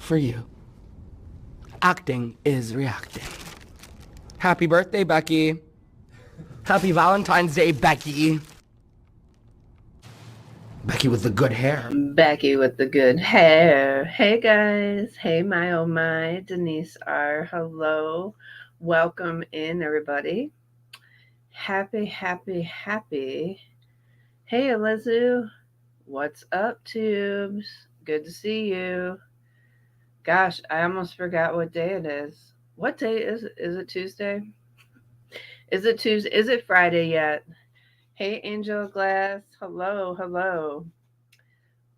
for you. Acting is reacting. Happy birthday, Becky. Happy Valentine's Day, Becky. Becky with the good hair. Becky with the good hair. Hey guys. Hey my oh my. Denise R. Hello. Welcome in everybody. Happy. Hey Elizu. What's up, tubes? Good to see you. Gosh, I almost forgot what day it is. What day is it? Is it Tuesday? Is it Tuesday? Is it Friday yet? Hey Angel Glass. Hello.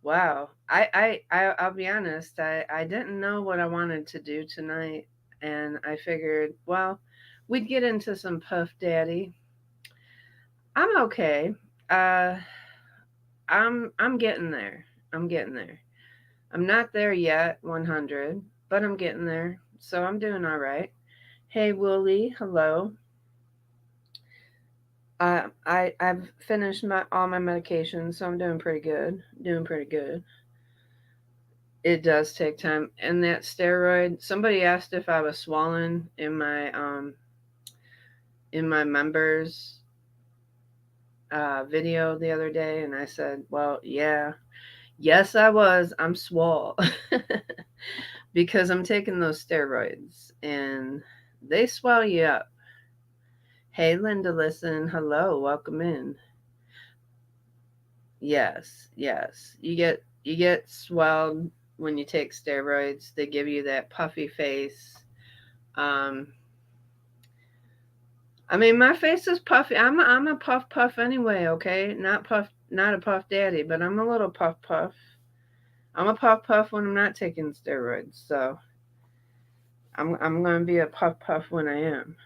Wow. I'll be honest, I didn't know what I wanted to do tonight, and I figured, well, we'd get into some Puff Daddy. I'm okay. Uh I'm getting there. I'm getting there. I'm not there yet, 100, but I'm getting there. So I'm doing all right. Hey Wooly, hello. I've finished all my medications, so I'm doing pretty good. Doing pretty good. It does take time. And that steroid, somebody asked if I was swollen in my members video the other day, and I said, well, yeah. Yes, I was. I'm swole. Because I'm taking those steroids and they swell you up. Hey Linda, listen, hello, welcome in. Yes. You get swelled when you take steroids. They give you that puffy face. Um, I mean, my face is puffy. I'm a puff anyway. Okay, not a puff daddy, but I'm a little puff. I'm a puff when I'm not taking steroids. So I'm gonna be a puff when I am.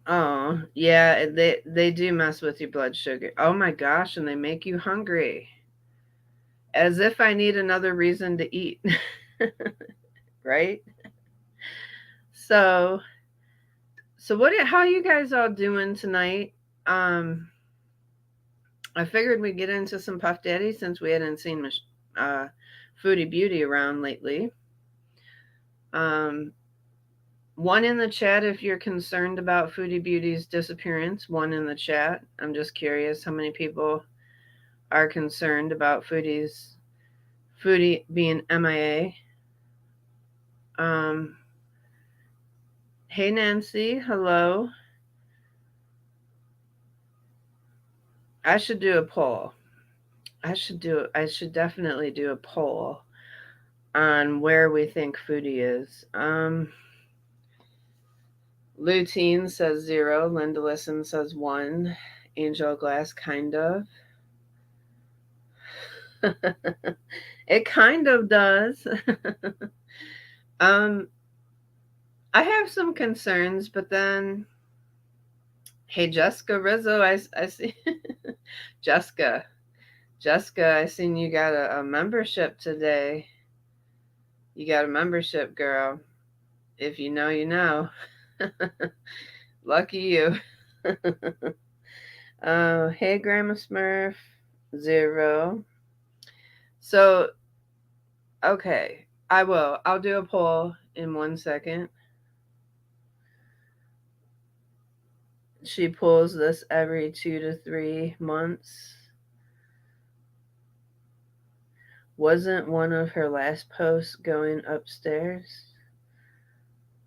Oh yeah, they do mess with your blood sugar. Oh my gosh, and they make you hungry. As if I need another reason to eat. Right? So how you guys all doing tonight? Um I figured we'd get into some Puff Daddy since we hadn't seen uh Foodie Beauty around lately. Um One in the chat if you're concerned about Foodie Beauty's disappearance. One in the chat. I'm just curious how many people are concerned about Foodie being MIA. Um, hey Nancy, hello. I should do a poll. I should definitely do a poll on where we think Foodie is. Lutein says 0. Linda Listen says 1. Angel Glass kind of. It kind of does. I have some concerns, but then, hey Jessica Rizzo, I see. Jessica, I seen you got a membership today. You got a membership, girl. If you know, you know. Lucky you. Hey Grandma Smurf, 0. So, okay, I will. I'll do a poll in 1 second. She pulls this every 2 to 3 months. Wasn't one of her last posts going upstairs?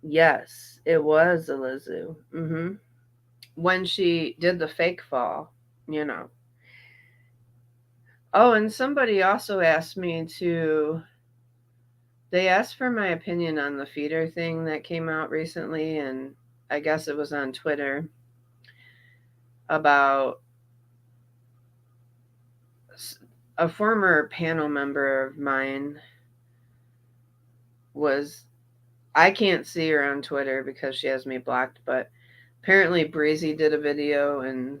Yes, it was Elizu. When she did the fake fall, you know. Oh, and somebody also asked me to. They asked for my opinion on the feeder thing that came out recently, and I guess it was on Twitter about a former panel member of mine was. I can't see her on Twitter because she has me blocked, but apparently Breezy did a video and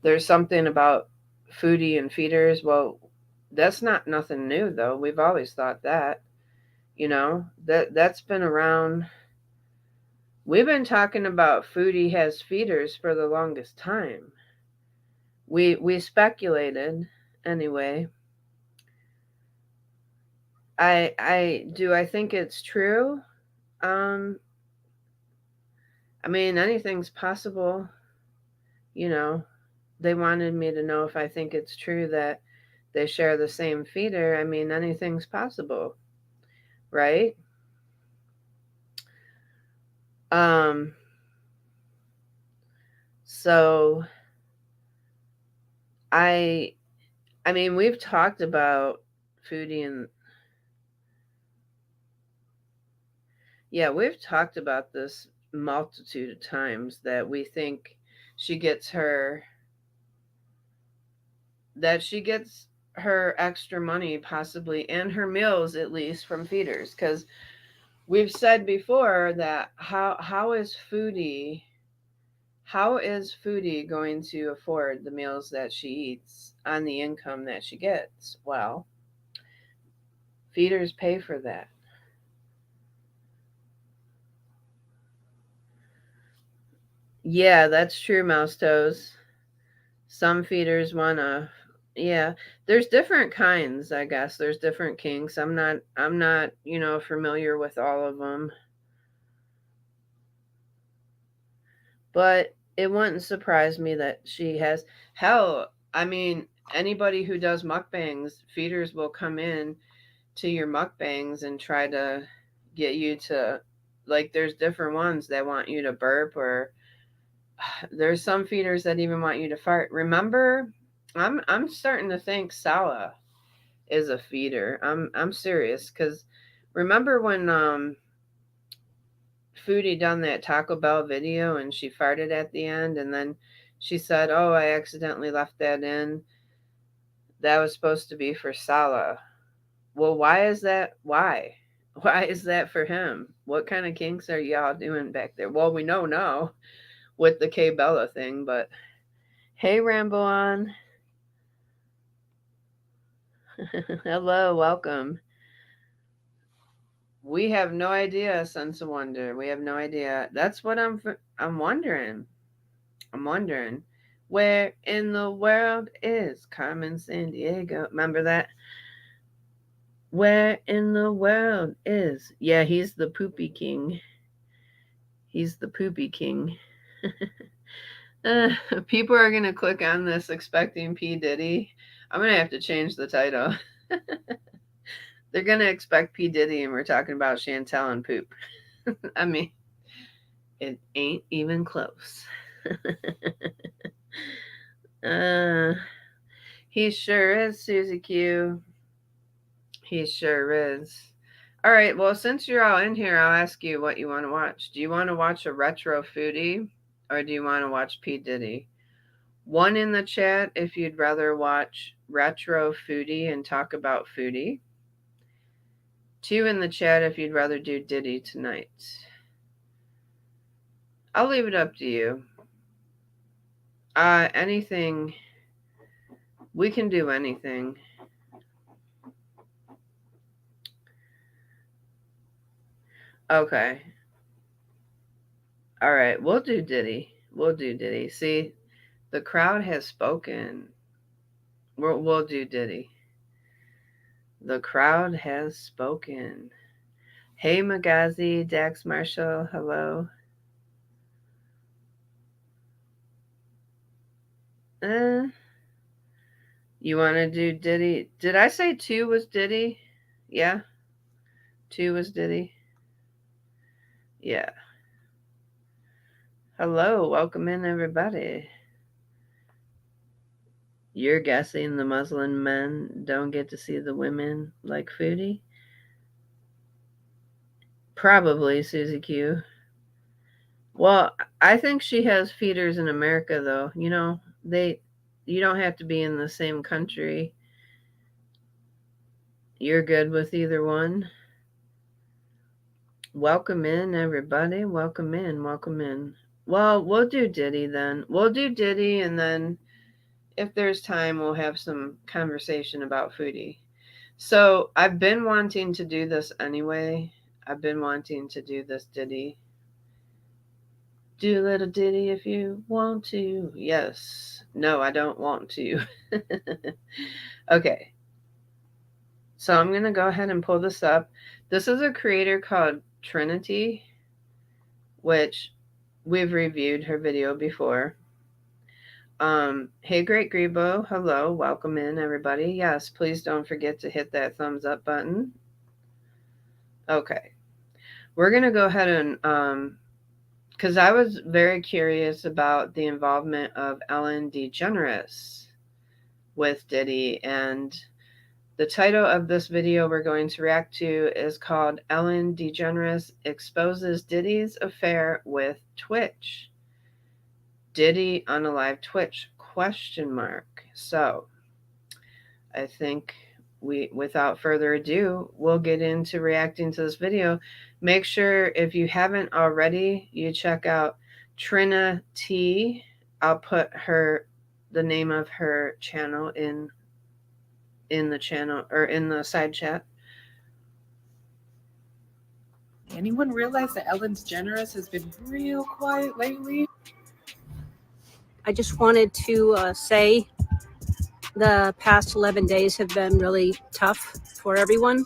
there's something about Foodie and feeders. Well, that's not nothing new though. We've always thought that. That's been around. We've been talking about Foodie has feeders for the longest time. We speculated anyway. I think it's true. Um, I mean, anything's possible. You know, they wanted me to know if I think it's true that they share the same feeder. I mean, anything's possible, right? Um, so I I mean, we've talked about Foodie and yeah, we've talked about this multitude of times that we think she gets her she gets her extra money possibly and her meals at least from feeders because we've said before that how is Foodie going to afford the meals that she eats on the income that she gets? Well, feeders pay for that. Yeah, that's true, Mouse Toes. Some feeders wanna yeah. There's different kinds, I guess. There's different kinks. I'm not, familiar with all of them. But it wouldn't surprise me that she has hell, I mean, anybody who does mukbangs, feeders will come in to your mukbangs and try to get you to like there's different ones that want you to burp or there's some feeders that even want you to fart. Remember, I'm starting to think Sala is a feeder. I'm serious cuz remember when Foodie done that Taco Bell video and she farted at the end and then she said, "Oh, I accidentally left that in. That was supposed to be for Sala." Well, why is that? Why? Why is that for him? What kind of kinks are y'all doing back there? Well, we know now with the K Bella thing, but hey, Rambo on. Hello, welcome. We have no idea, Sense of Wonder. We have no idea. That's what I'm wondering. I'm wondering where in the world is Carmen San Diego? Remember that? Where in the world is? Yeah, he's the poopy king. He's the poopy king. uh, People are gonna click on this expecting P Diddy. I'm gonna have to change the title. They're gonna expect P Diddy, and we're talking about Chantel and poop. I mean, it ain't even close. uh, he sure is, Susie Q. He sure is. All right, well, since you're all in here, I'll ask you what you want to watch. Do you want to watch a retro foodie or do you want to watch P. Diddy? One in the chat if you'd rather watch retro foodie and talk about foodie. Two in the chat if you'd rather do Diddy tonight. I'll leave it up to you. Anything. We can do anything. Okay. All right, we'll do Diddy. We'll do Diddy. See, the crowd has spoken. We'll do Diddy. The crowd has spoken. Hey, Magazi, Dax Marshall, hello. You want to do Diddy? Did I say two was Diddy? Yeah, two was Diddy. Yeah. Hello, welcome in, everybody. You're guessing the Muslim men don't get to see the women like Foodie? Probably, Susie Q. Well, I think she has feeders in America, though. You don't have to be in the same country. You're good with either one. Welcome in, everybody. Welcome in. Welcome in. Well, we'll do Diddy then. We'll do Diddy, and then if there's time, we'll have some conversation about Foodie. So I've been wanting to do this anyway. I've been wanting to do this Diddy. Do a little Diddy if you want to. Yes. No, I don't want to. Okay. So I'm going to go ahead and pull this up. This is a creator called Trinity, which we've reviewed her video before. Hey, Great Grebo. Hello. Welcome in, everybody. Yes, please don't forget to hit that thumbs up button. Okay. We're going to go ahead and, because I was very curious about the involvement of Ellen DeGeneres with Diddy, and the title of this video we're going to react to is called Ellen DeGeneres Exposes Diddy's Affair with Twitch. Diddy unalive Twitch? ? So, I think without further adu, we'll get into reacting to this video. Make sure, if you haven't already, you check out Trina T. I'll put the name of her channel in the channel, or in the side chat. Anyone realize that Ellen DeGeneres has been real quiet lately? I just wanted to say the past 11 days have been really tough for everyone.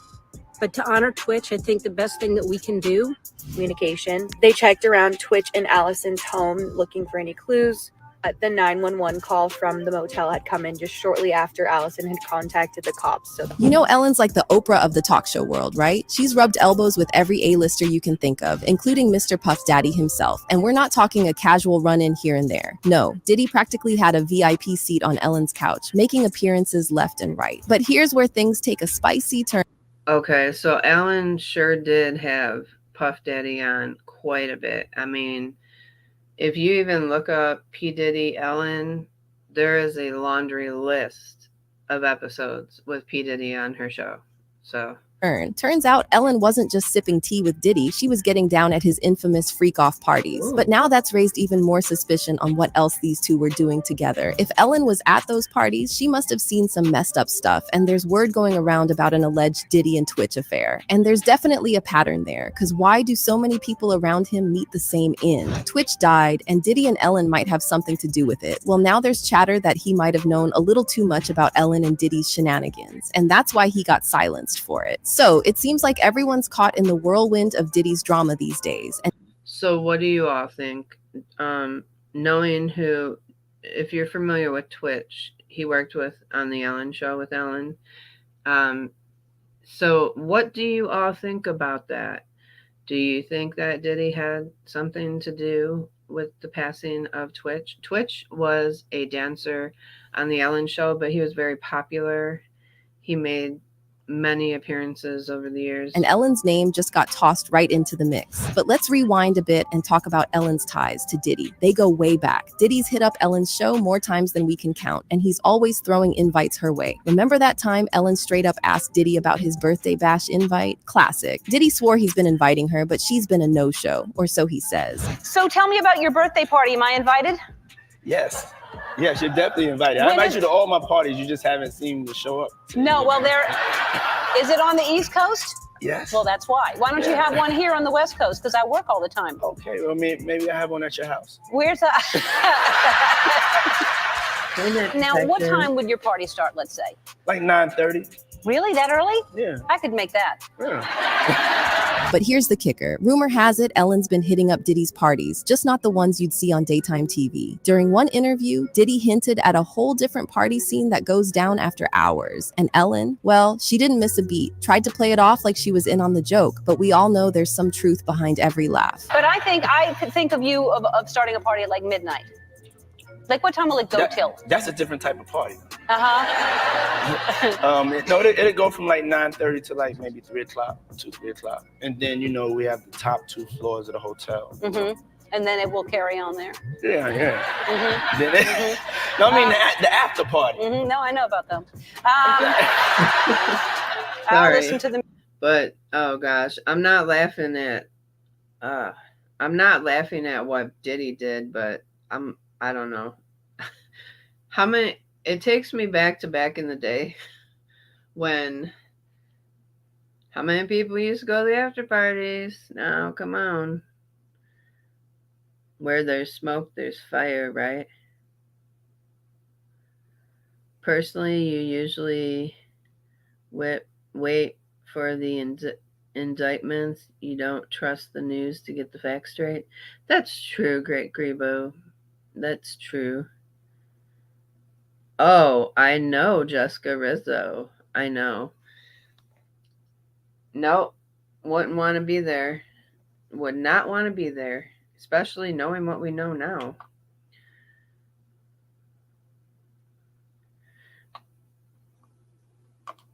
But to honor Twitch, I think the best thing that we can do. Communication. They checked around Twitch and Allison's home looking for any clues. The 911 call from the motel had come in just shortly after Allison had contacted the cops. So You know, Ellen's like the Oprah of the talk show world, right? She's rubbed elbows with every A-lister you can think of, including Mr. Puff Daddy himself. And we're not talking a casual run-in here and there. No, Diddy practically had a VIP seat on Ellen's couch, making appearances left and right. But here's where things take a spicy turn. Okay, so Ellen sure did have Puff Daddy on quite a bit. I mean, if you even look up P Diddy Ellen, there is a laundry list of episodes with P Diddy on her show. So Turns out Ellen wasn't just sipping tea with Diddy, she was getting down at his infamous freak-off parties. Ooh. But now that's raised even more suspicion on what else these two were doing together. If Ellen was at those parties, she must have seen some messed up stuff, and there's word going around about an alleged Diddy and Twitch affair. And there's definitely a pattern there, because why do so many people around him meet the same end? Twitch died, and Diddy and Ellen might have something to do with it. Well, now there's chatter that he might have known a little too much about Ellen and Diddy's shenanigans, and that's why he got silenced for it. So it seems like everyone's caught in the whirlwind of Diddy's drama these days. And so what do you all think? Knowing who, if you're familiar with Twitch, he worked with on the Ellen show with Ellen. So what do you all think about that? Do you think that Diddy had something to do with the passing of Twitch? Twitch was a dancer on the Ellen show, but he was very popular. He made many appearances over the years. And Ellen's name just got tossed right into the mix. But let's rewind a bit and talk about Ellen's ties to Diddy. They go way back. Diddy's hit up Ellen's show more times than we can count, and he's always throwing invites her way. Remember that time Ellen straight up asked Diddy about his birthday bash invite? Classic. Diddy swore he's been inviting her, but she's been a no-show, or so he says. So tell me about your birthday party. Am I invited? Yes. Yes, you're definitely invited. I invite you to all my parties. You just haven't seen me show up. No, well, is it on the East Coast? Yes. Well, that's why. Why don't you have one here on the West Coast? Because I work all the time. Okay, well, maybe I have one at your house. Where's Now, what time would your party start, let's say? Like 9:30. Really? That early? Yeah. I could make that. Yeah. But here's the kicker. Rumor has it Ellen's been hitting up Diddy's parties, just not the ones you'd see on daytime TV. During one interview, Diddy hinted at a whole different party scene that goes down after hours. And Ellen, well, she didn't miss a beat. Tried to play it off like she was in on the joke, but we all know there's some truth behind every laugh. But I could think of you of starting a party at like midnight. Like what time will it go till? That's a different type of party. Uh-huh. No, it'll go from like 9:30 to like maybe 3 o'clock, 3 o'clock. And then, we have the top 2 floors of the hotel. Mm-hmm. And then it will carry on there. Yeah. Mm-hmm. Then No, I mean the after party. Mm-hmm. No, I know about them. I'll Sorry. listen to them. But oh gosh, I'm not laughing at what Diddy did, but I don't know. It takes me back in the day when how many people used to go to the after parties? Now, come on. Where there's smoke, there's fire, right? Personally, you usually whip wait for the indictments. You don't trust the news to get the facts straight. That's true, Great Grebo. That's true. Oh, I know Jessica Rizzo. I know. Nope. Wouldn't want to be there. Would not want to be there, especially knowing what we know now.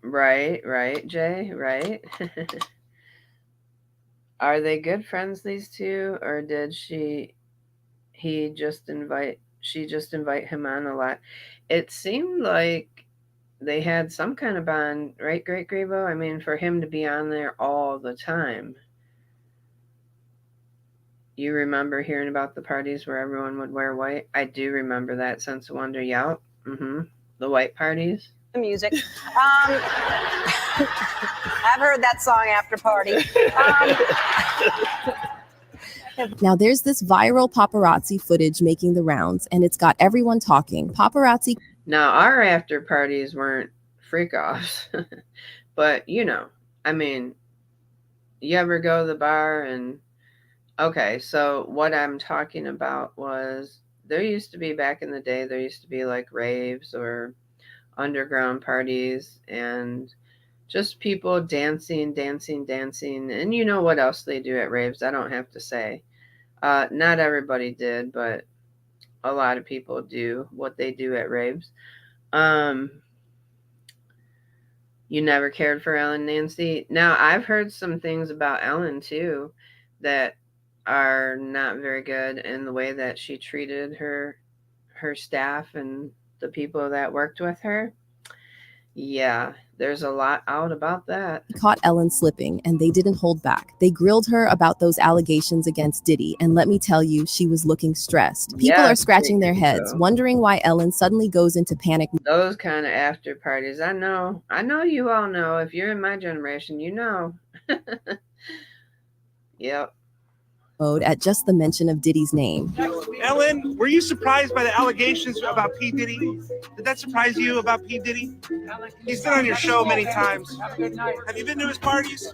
Right, Jay, right. Are they good friends, these two, or did she just invite him on a lot? It seemed like they had some kind of bond, right, Great Grebo? I mean, for him to be on there all the time. You remember hearing about the parties where everyone would wear white? I do remember that, Sense of Wonder. Yep. The white parties. The music. I've heard that song after party. Now, there's this viral paparazzi footage making the rounds, and it's got everyone talking. Paparazzi. Now, our after parties weren't freak offs, but I mean, you ever go to the bar and. Okay, so what I'm talking about was there used to be back in the day, there used to be like raves or underground parties and just people dancing. And you know what else they do at raves? I don't have to say. Not everybody did, but a lot of people do what they do at raves. You never cared for Ellen, Nancy? Now, I've heard some things about Ellen too that are not very good in the way that she treated her staff and the people that worked with her. Yeah, there's a lot out about that. Caught Ellen slipping, and they didn't hold back. They grilled her about those allegations against Diddy, and let me tell you, she was looking stressed. People are scratching their heads, wondering why Ellen suddenly goes into panic. Those kind of after parties, I know you all know. If you're in my generation, you know. Yep. Mode at just the mention of Diddy's name. Ellen, were you surprised by the allegations about P Diddy? Did that surprise you about P Diddy? He's been on your show many times. Have you been to his parties?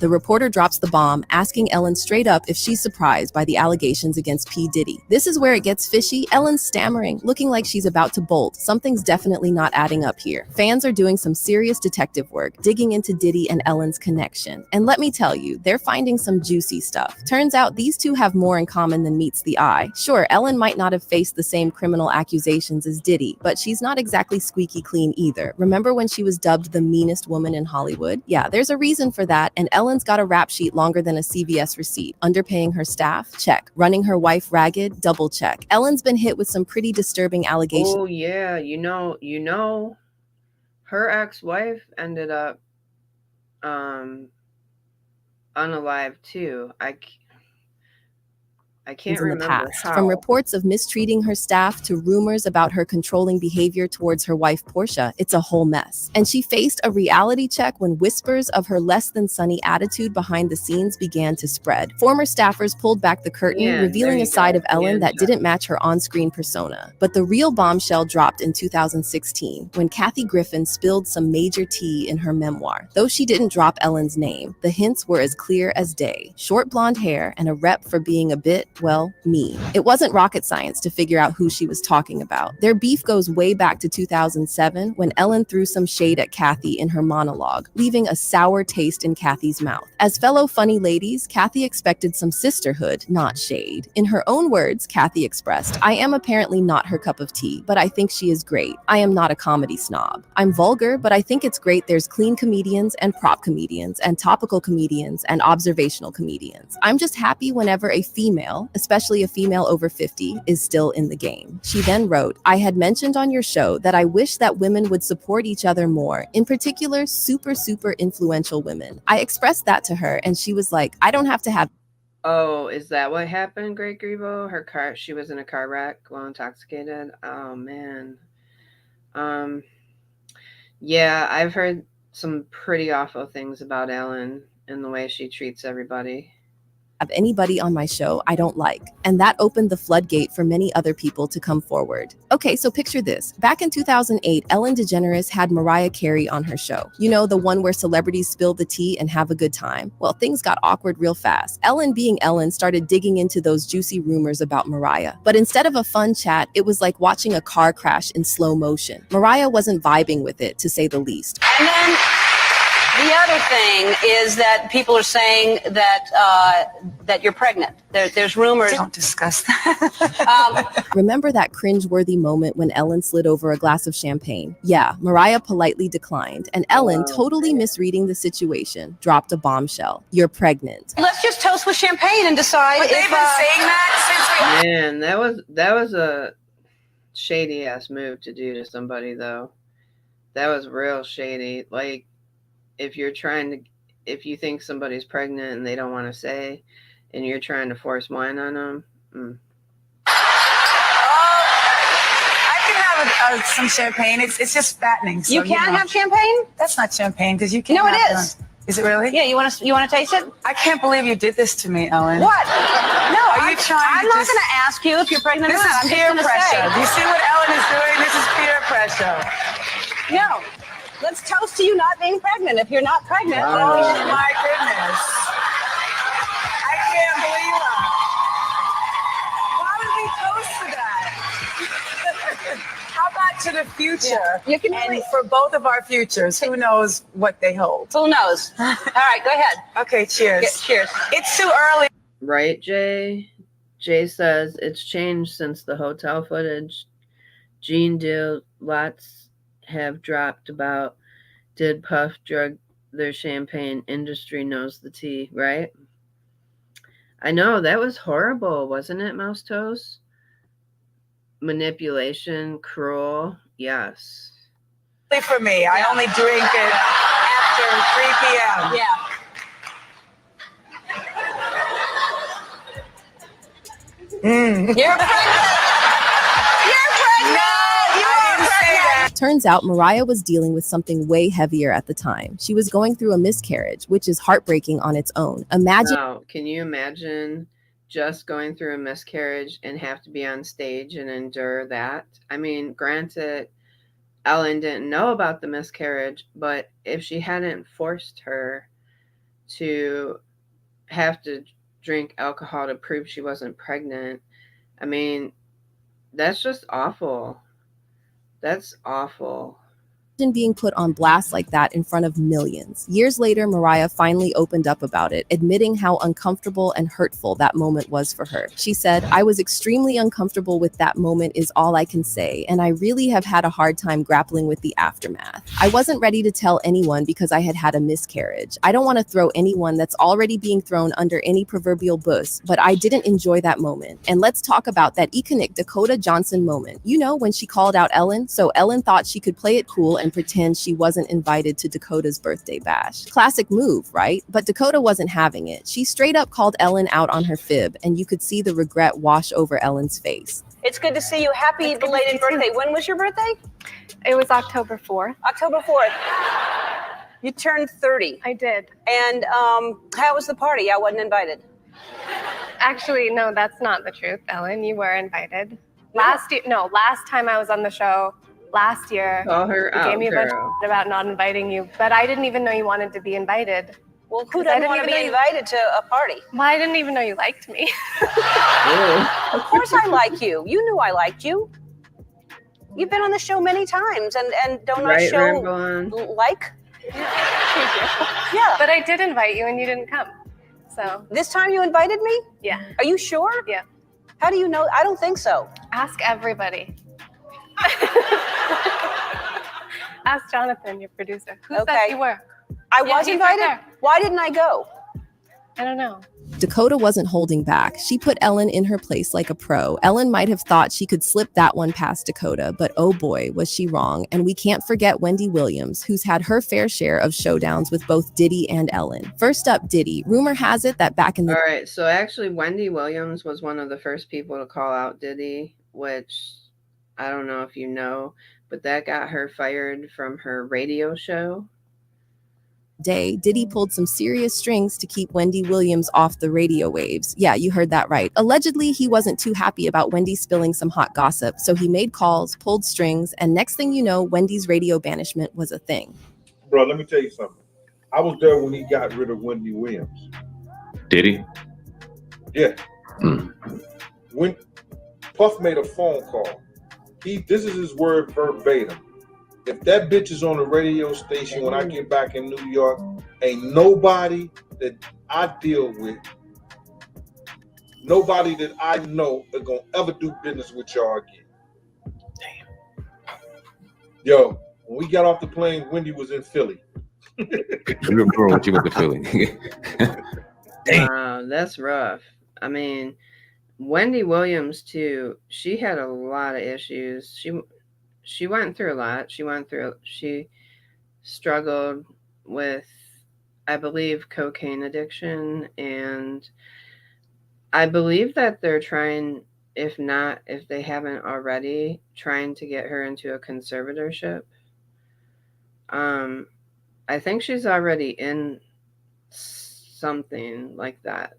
The reporter drops the bomb, asking Ellen straight up if she's surprised by the allegations against P Diddy. This is where it gets fishy. Ellen's stammering, looking like she's about to bolt. Something's definitely not adding up here. Fans are doing some serious detective work, digging into Diddy and Ellen's connection. And let me tell you, they're finding some juicy stuff. Turns out these two have more in common than meets the eye. Sure, Ellen might not have faced the same criminal accusations as Diddy, but she's not exactly squeaky clean either. Remember when she was dubbed the meanest woman in Hollywood? Yeah, there's a reason for that, and Ellen's got a rap sheet longer than a CVS receipt. Underpaying her staff? Check. Running her wife ragged? Double check. Ellen's been hit with some pretty disturbing allegations. Oh yeah, you know, her ex-wife ended up unalive too. I can't remember past. how. From reports of mistreating her staff to rumors about her controlling behavior towards her wife Portia, it's a whole mess. And she faced a reality check when whispers of her less than sunny attitude behind the scenes began to spread. Former staffers pulled back the curtain, revealing a side of Ellen that didn't match her on-screen persona. But the real bombshell dropped in 2016 when Kathy Griffin spilled some major tea in her memoir. Though she didn't drop Ellen's name, the hints were as clear as day. Short blonde hair and a rep for being a bit, well, me. It wasn't rocket science to figure out who she was talking about. Their beef goes way back to 2007 when Ellen threw some shade at Kathy in her monologue, leaving a sour taste in Kathy's mouth. As fellow funny ladies, Kathy expected some sisterhood, not shade. In her own words, Kathy expressed, "I am apparently not her cup of tea, but I think she is great. I am not a comedy snob. I'm vulgar, but I think it's great there's clean comedians and prop comedians and topical comedians and observational comedians. I'm just happy whenever a female, especially a female over 50, is still in the game." She then wrote, "I had mentioned on your show that I wish that women would support each other more, in particular super influential women. I expressed that to her and she was like, I don't have to have." Oh, is that what happened, Great Grebo? She was in a car wreck while intoxicated. Oh man. Yeah, I've heard some pretty awful things about Ellen and the way she treats everybody. have anybody on my show I don't like. And that opened the floodgate for many other people to come forward. Okay, so picture this. Back in 2008, Ellen DeGeneres had Mariah Carey on her show. You know, the one where celebrities spill the tea and have a good time. Well, things got awkward real fast. Ellen, being Ellen, started digging into those juicy rumors about Mariah. But instead of a fun chat, it was like watching a car crash in slow motion. Mariah wasn't vibing with it, to say the least. And then the other thing is that people are saying that you're pregnant. There's rumors. Don't discuss that. Remember that cringe-worthy moment when Ellen slid over a glass of champagne? Yeah, Mariah politely declined, and Ellen, totally misreading the situation, dropped a bombshell. You're pregnant. Let's just toast with champagne and decide. But they've been saying that since we. Man, that was a shady ass move to do to somebody though. That was real shady. Like, if you think somebody's pregnant and they don't want to say, and you're trying to force wine on them. I can have some champagne. It's just fattening. So, You can't have champagne? That's not champagne because you can't. No, it have is. Is it really? Yeah, you want to taste it? I can't believe you did this to me, Ellen. What? No, Are you trying I'm to not just- going to ask you if you're pregnant This or not. is I'm peer just pressure. gonna Do you see what Ellen is doing? This is peer pressure. say, no. Let's toast to you not being pregnant. If you're not pregnant, Oh my goodness. I can't believe that. Why would we toast to that? How about to the future? You can And really- for both of our futures, who knows what they hold? who knows? All right, go ahead. Okay, cheers. Cheers. It's too early. Right, Jay? Jay says it's changed since the hotel footage. Gene deal lots have dropped about did Puff drug their champagne. Industry knows the tea, right? I know, that was horrible, wasn't it, Mouse Toast? Manipulation, cruel, yes. For me, I only drink it after 3 p.m. Yeah. You're pregnant. You're pregnant. I didn't say that. Turns out Mariah was dealing with something way heavier at the time. She was going through a miscarriage, which is heartbreaking on its own. Imagine Now, can you imagine just going through a miscarriage and have to be on stage and endure that? I mean, granted, Ellen didn't know about the miscarriage, but if she hadn't forced her to have to drink alcohol to prove she wasn't pregnant, I mean, that's just awful. That's awful. being put on blast like that in front of millions. Years later, Mariah finally opened up about it, admitting how uncomfortable and hurtful that moment was for her. She said, "I was extremely uncomfortable with that moment is all I can say, and I really have had a hard time grappling with the aftermath. I wasn't ready to tell anyone because I had had a miscarriage. I don't want to throw anyone that's already being thrown under any proverbial bus, but I didn't enjoy that moment. And let's talk about that iconic Dakota Johnson moment. You know, when she called out Ellen, so Ellen thought she could play it cool and pretend she wasn't invited to Dakota's birthday bash. Classic move, right? But Dakota wasn't having it. She straight up called Ellen out on her fib, and you could see the regret wash over Ellen's face. It's good to see you. Happy belated birthday. When was your birthday? It was October 4th. October 4th. You turned 30. I did. And how was the party? I wasn't invited. Actually, no, that's not the truth, Ellen. You were invited. Last time I was on the show, last year, Call her you out, gave me a bunch girl. of shit about not inviting you, but I didn't even know you wanted to be invited. Well, who 'Cause I doesn't didn't want to even be know you- invited to a party? Well, I didn't even know you liked me. Of course I like you. You knew I liked you. You've been on the show many times, and don't I Right, show Ramblin'? like? Thank you. Yeah. But I did invite you and you didn't come. So, This time you invited me? yeah. Are you sure? Yeah. How do you know? I don't think so. Ask everybody. Ask Jonathan, your producer. Who Okay. said you were? I Yeah, was he's right invited? there. Why didn't I go? I don't know. Dakota wasn't holding back. She put Ellen in her place like a pro. Ellen might have thought she could slip that one past Dakota, but oh boy, was she wrong. And we can't forget Wendy Williams, who's had her fair share of showdowns with both Diddy and Ellen. First up, Diddy. Rumor has it that back in the All right, so actually, Wendy Williams was one of the first people to call out Diddy, which I don't know if you know, but that got her fired from her radio show. day, Diddy pulled some serious strings to keep Wendy Williams off the radio waves. Yeah, you heard that right. Allegedly, he wasn't too happy about Wendy spilling some hot gossip, so he made calls, pulled strings, and next thing you know, Wendy's radio banishment was a thing. Bro, let me tell you something. I was there when he got rid of Wendy Williams. Did he? Yeah. When Puff made a phone call, this is his word verbatim. If that bitch is on the radio station when I get back in New York, ain't nobody that I deal with, nobody that I know are gonna ever do business with y'all again. Damn. Yo, when we got off the plane, Wendy was in Philly. Bro, what you went to Philly? Wow, that's rough. I mean, Wendy Williams too. She had a lot of issues. She went through a lot. She struggled with, I believe, cocaine addiction, and I believe that they're trying, if they haven't already, trying to get her into a conservatorship. I think she's already in something like that.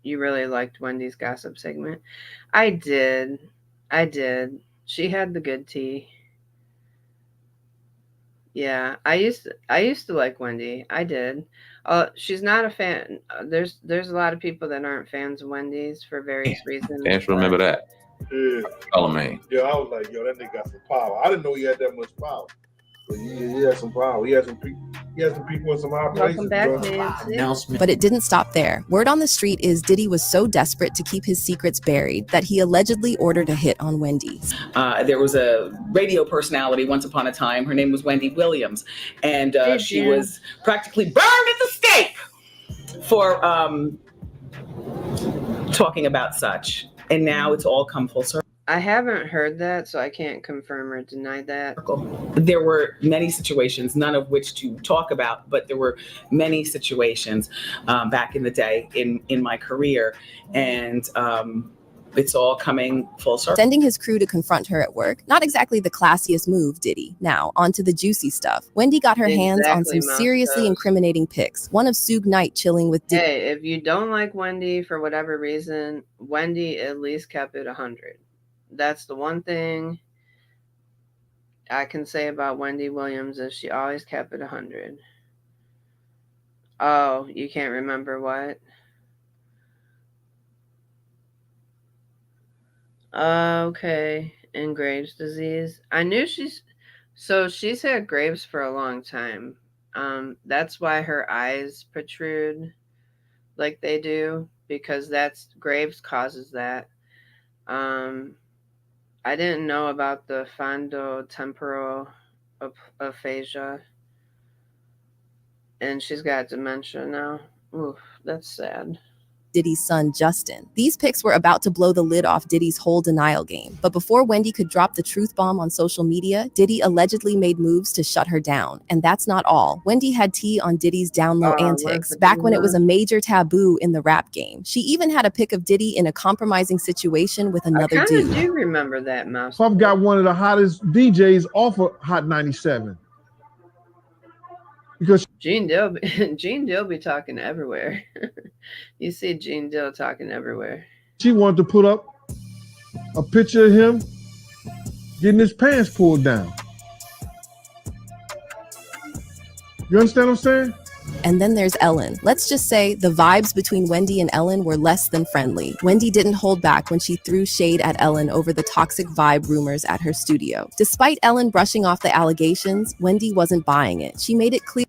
You really liked Wendy's gossip segment. I did. She had the good tea. Yeah, I used to like Wendy. I did. She's not a fan. There's a lot of people that aren't fans of Wendy's for various reasons. Can't remember that. Yeah. Charlamagne. Yeah, I was like, yo, that nigga got some power. I didn't know he had that much power. But he had some power. He had some people in some high places. But it didn't stop there. Word on the street is Diddy was so desperate to keep his secrets buried that he allegedly ordered a hit on Wendy. There was a radio personality once upon a time. Her name was Wendy Williams. And she was practically burned at the stake for talking about such. And now it's all come full circle. I haven't heard that, so I can't confirm or deny that. There were many situations, none of which to talk about, but there were many situations back in the day in my career, and it's all coming full circle. Sending his crew to confront her at work, not exactly the classiest move, Diddy. Now, onto the juicy stuff. Wendy got her hands on some seriously incriminating pics. One of Suge Knight chilling with Diddy. Hey, if you don't like Wendy for whatever reason, Wendy at least kept it 100. That's the one thing I can say about Wendy Williams is she always kept it 100. Oh, you can't remember what? Okay, and Graves' disease. I knew she's had Graves for a long time. That's why her eyes protrude like they do, because Graves causes that. I didn't know about the fontotemporal aphasia, and she's got dementia now. Oof, that's sad. Diddy's son, Justin. These pics were about to blow the lid off Diddy's whole denial game. But before Wendy could drop the truth bomb on social media, Diddy allegedly made moves to shut her down. And that's not all. Wendy had tea on Diddy's down low antics, back when it was a major taboo in the rap game. She even had a pic of Diddy in a compromising situation with another dude. I do remember that, Mouse. Puff got one of the hottest DJs off of Hot 97. Because Gene Dill be talking everywhere. You see Gene Dill talking everywhere. She wanted to put up a picture of him getting his pants pulled down. You understand what I'm saying? And then there's Ellen. Let's just say the vibes between Wendy and Ellen were less than friendly. Wendy didn't hold back when she threw shade at Ellen over the toxic vibe rumors at her studio. Despite Ellen brushing off the allegations, Wendy wasn't buying it. She made it clear.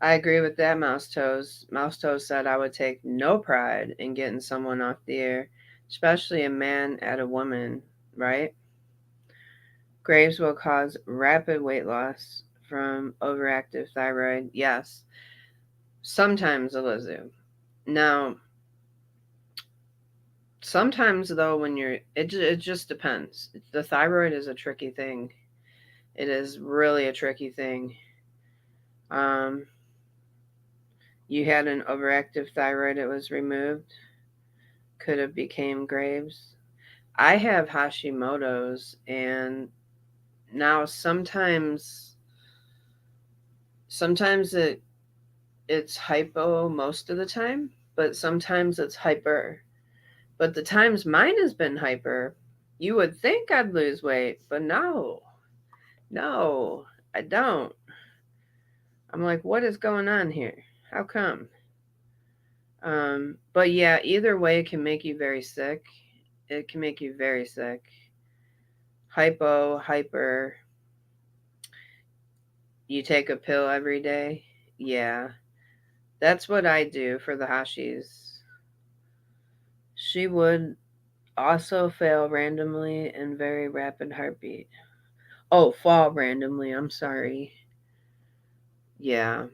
I agree with that, Mouse Toes. Mouse Toes said I would take no pride in getting someone off the air, especially a man at a woman, right? Graves will cause rapid weight loss from overactive thyroid. Yes. Sometimes, Elizu. Now, sometimes though, when it just depends. The thyroid is a tricky thing. It is really a tricky thing. You had an overactive thyroid, it was removed. Could have became Graves. I have Hashimoto's, and now sometimes it's hypo most of the time, but sometimes it's hyper. But the times mine has been hyper, you would think I'd lose weight, but no, I don't. I'm like, what is going on here? How come? But yeah, either way, it can make you very sick. It can make you very sick. Hypo, hyper. You take a pill every day. Yeah, that's what I do for the Hashis. She would also fail randomly and very rapid heartbeat. Oh, fall randomly. I'm sorry. Yeah.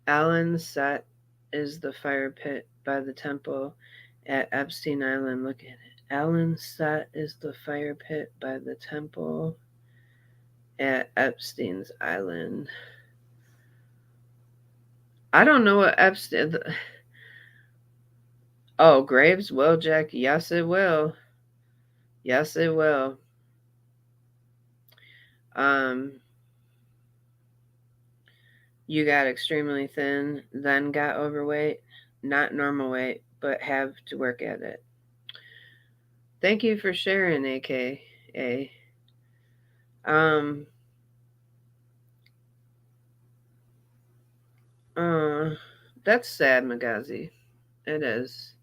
Alan's set is the fire pit by the temple at Epstein Island. Look at it. Alan's set is the fire pit by the temple at Epstein's Island. I don't know what Epstein. Oh, Graves will, Jack. Yes, it will. Yes, it will. You got extremely thin, then got overweight, not normal weight, but have to work at it. Thank you for sharing, AKA. That's sad, Magazi. It is.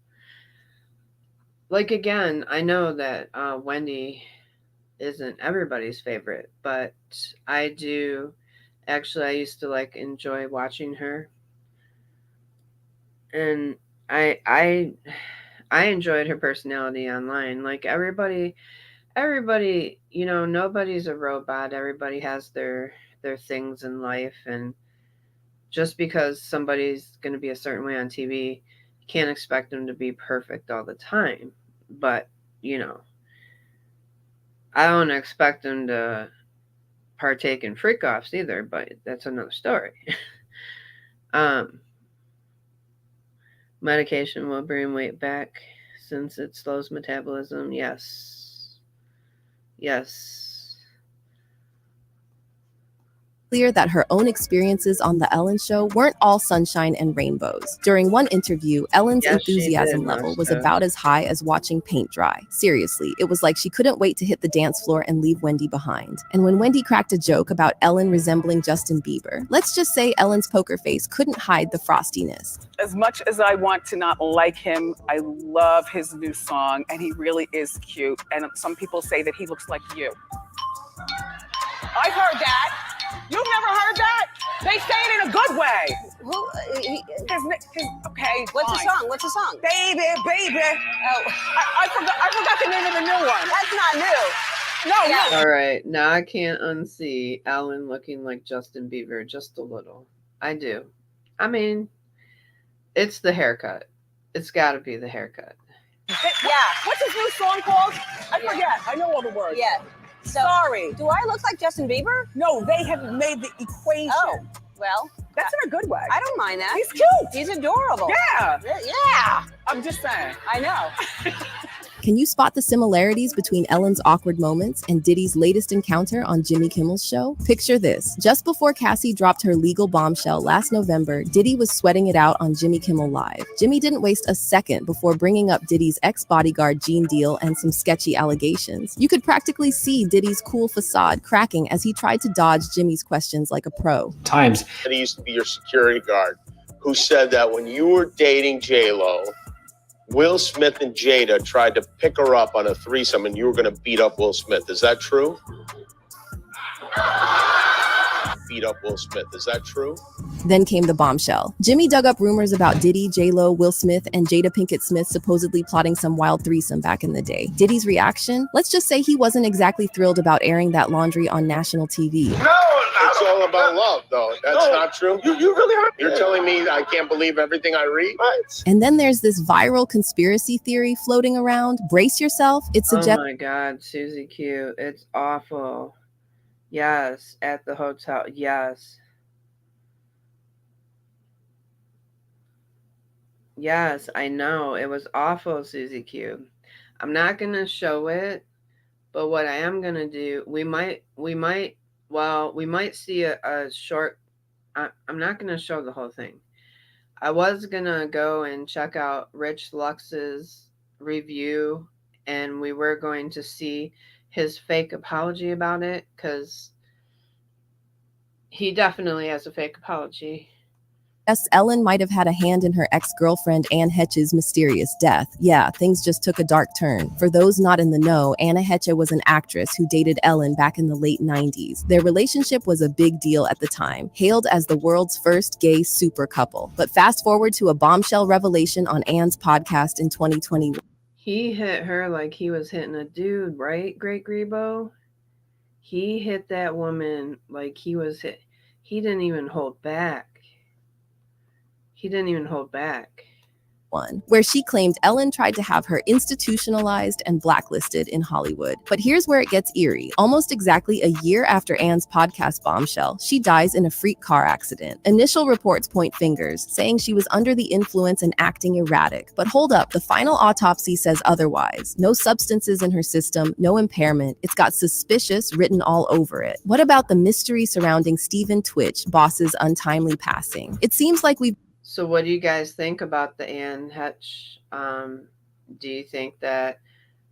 Like, again, I know that Wendy isn't everybody's favorite, but I do. Actually, I used to enjoy watching her, and I enjoyed her personality online. Like everybody, nobody's a robot. Everybody has their things in life, and just because somebody's going to be a certain way on TV, you can't expect them to be perfect all the time. But I don't expect them to partake in freak offs either. But that's another story. Medication will bring weight back since it slows metabolism. Yes. Clear that her own experiences on The Ellen Show weren't all sunshine and rainbows. During one interview, Ellen's Yes, she enthusiasm did, level was Master. about as high as watching paint dry. Seriously, it was like she couldn't wait to hit the dance floor and leave Wendy behind. And when Wendy cracked a joke about Ellen resembling Justin Bieber, let's just say Ellen's poker face couldn't hide the frostiness. As much as I want to not like him, I love his new song, and he really is cute. And some people say that he looks like you. I've heard that. You've never heard that? They say it in a good way. Okay, What's fine. the song? What's the song? Baby. Oh, I forgot the name of the new one. that's not new. No. All right, now I can't unsee Alan looking like Justin Bieber just a little. I do. I mean, it's the haircut. It's got to be the haircut. Yeah. What's his new song called? I forget. I know all the words. Yeah. So, Sorry. do I look like Justin Bieber? No, they have made the equation. Oh, well, That's in a good way. I don't mind that. He's cute. He's adorable. Yeah. Yeah. I'm just saying. I know. Can you spot the similarities between Ellen's awkward moments and Diddy's latest encounter on Jimmy Kimmel's show? Picture this. Just before Cassie dropped her legal bombshell last November, Diddy was sweating it out on Jimmy Kimmel Live. Jimmy didn't waste a second before bringing up Diddy's ex-bodyguard Gene Deal and some sketchy allegations. You could practically see Diddy's cool facade cracking as he tried to dodge Jimmy's questions like a pro. And he used to be your security guard, who said that when you were dating J-Lo, Will Smith and Jada tried to pick her up on a threesome and you were going to beat up Will Smith. Is that true? Beat up Will Smith. Is that true? Then came the bombshell. Jimmy dug up rumors about Diddy, J-Lo, Will Smith, and Jada Pinkett Smith supposedly plotting some wild threesome back in the day. Diddy's reaction? Let's just say he wasn't exactly thrilled about airing that laundry on national TV. It's all about love, though. That's not true. You really are. You're telling me I can't believe everything I read? Right. And then there's this viral conspiracy theory floating around. Brace yourself. It suggests Oh my God, Susie Q. It's awful. Yes, at the hotel. Yes. Yes, I know. It was awful, Susie Q. I'm not going to show it, but what I am going to do, we might see a short I'm not going to show the whole thing. I was going to go and check out Rich Lux's review, and we were going to see his fake apology about it, because he definitely has a fake apology. Yes, Ellen might have had a hand in her ex-girlfriend Anne Heche's mysterious death. Yeah, things just took a dark turn. For those not in the know, Anna Heche was an actress who dated Ellen back in the late 90s. Their relationship was a big deal at the time, hailed as the world's first gay super couple. But fast forward to a bombshell revelation on Anne's podcast in 2021. He hit her like he was hitting a dude, right, Great Grebo? He hit that woman like he was hit. He didn't even hold back. He didn't even hold back. Where she claimed Ellen tried to have her institutionalized and blacklisted in Hollywood. But here's where it gets eerie. Almost exactly a year after Anne's podcast bombshell, she dies in a freak car accident. Initial reports point fingers, saying she was under the influence and acting erratic. But hold up, the final autopsy says otherwise. No substances in her system, no impairment. It's got suspicious written all over it. What about the mystery surrounding Stephen Twitch, boss's untimely passing? It seems like we've So what do you guys think about the Anne Hetch? Do you think that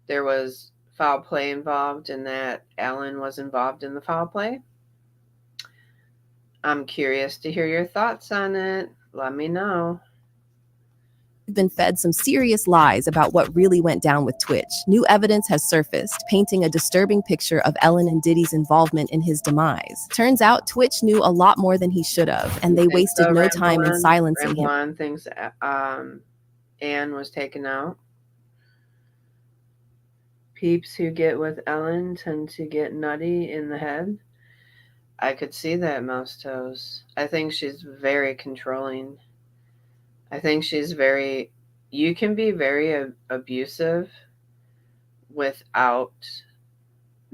there was foul play involved and that Ellen was involved in the foul play? I'm curious to hear your thoughts on it. Let me know. been fed some serious lies about what really went down with Twitch. New evidence has surfaced, painting a disturbing picture of Ellen and Diddy's involvement in his demise. Turns out Twitch knew a lot more than he should have, and they wasted no time in silencing him. Ramblin thinks Anne was taken out. Peeps who get with Ellen tend to get nutty in the head. I could see that, Mouse Toes. I think she's very controlling. I think she's very... You can be very abusive without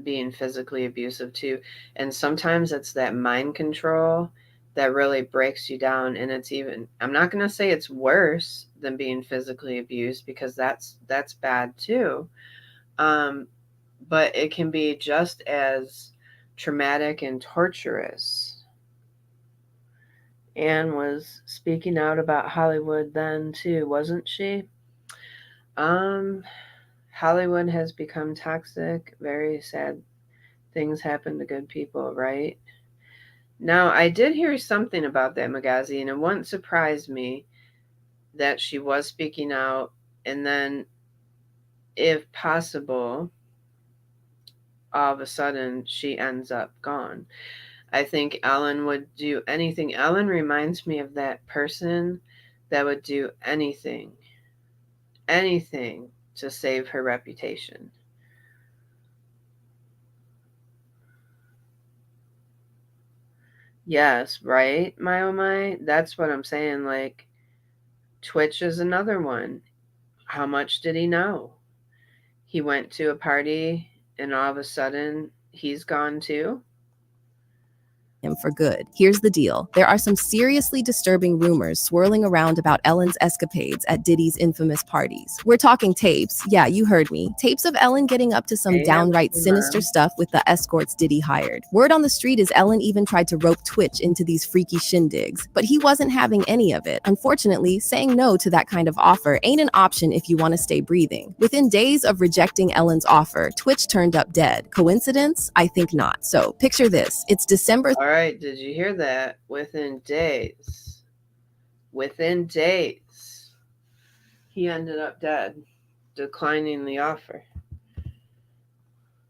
being physically abusive too. And sometimes it's that mind control that really breaks you down. And it's even... I'm not going to say it's worse than being physically abused, because that's bad too. But it can be just as traumatic and torturous. Anne was speaking out about Hollywood then too, wasn't she? Hollywood has become toxic. Very sad things happen to good people, right? Now, I did hear something about that magazine. It wouldn't surprise me that she was speaking out, and then, if possible, all of a sudden she ends up gone. I think Ellen would do anything. Ellen reminds me of that person that would do anything to save her reputation. Yes, right, my oh my? That's what I'm saying. Like, Twitch is another one. How much did he know? He went to a party and all of a sudden he's gone too? Him for good. Here's the deal. There are some seriously disturbing rumors swirling around about Ellen's escapades at Diddy's infamous parties. We're talking tapes. Yeah, you heard me. Tapes of Ellen getting up to some downright sinister stuff with the escorts Diddy hired. Word on the street is Ellen even tried to rope Twitch into these freaky shindigs, but he wasn't having any of it. Unfortunately, saying no to that kind of offer ain't an option if you want to stay breathing. Within days of rejecting Ellen's offer, Twitch turned up dead. Coincidence? I think not. So, picture this. It's December... All right, did you hear that? Within days, he ended up dead, declining the offer.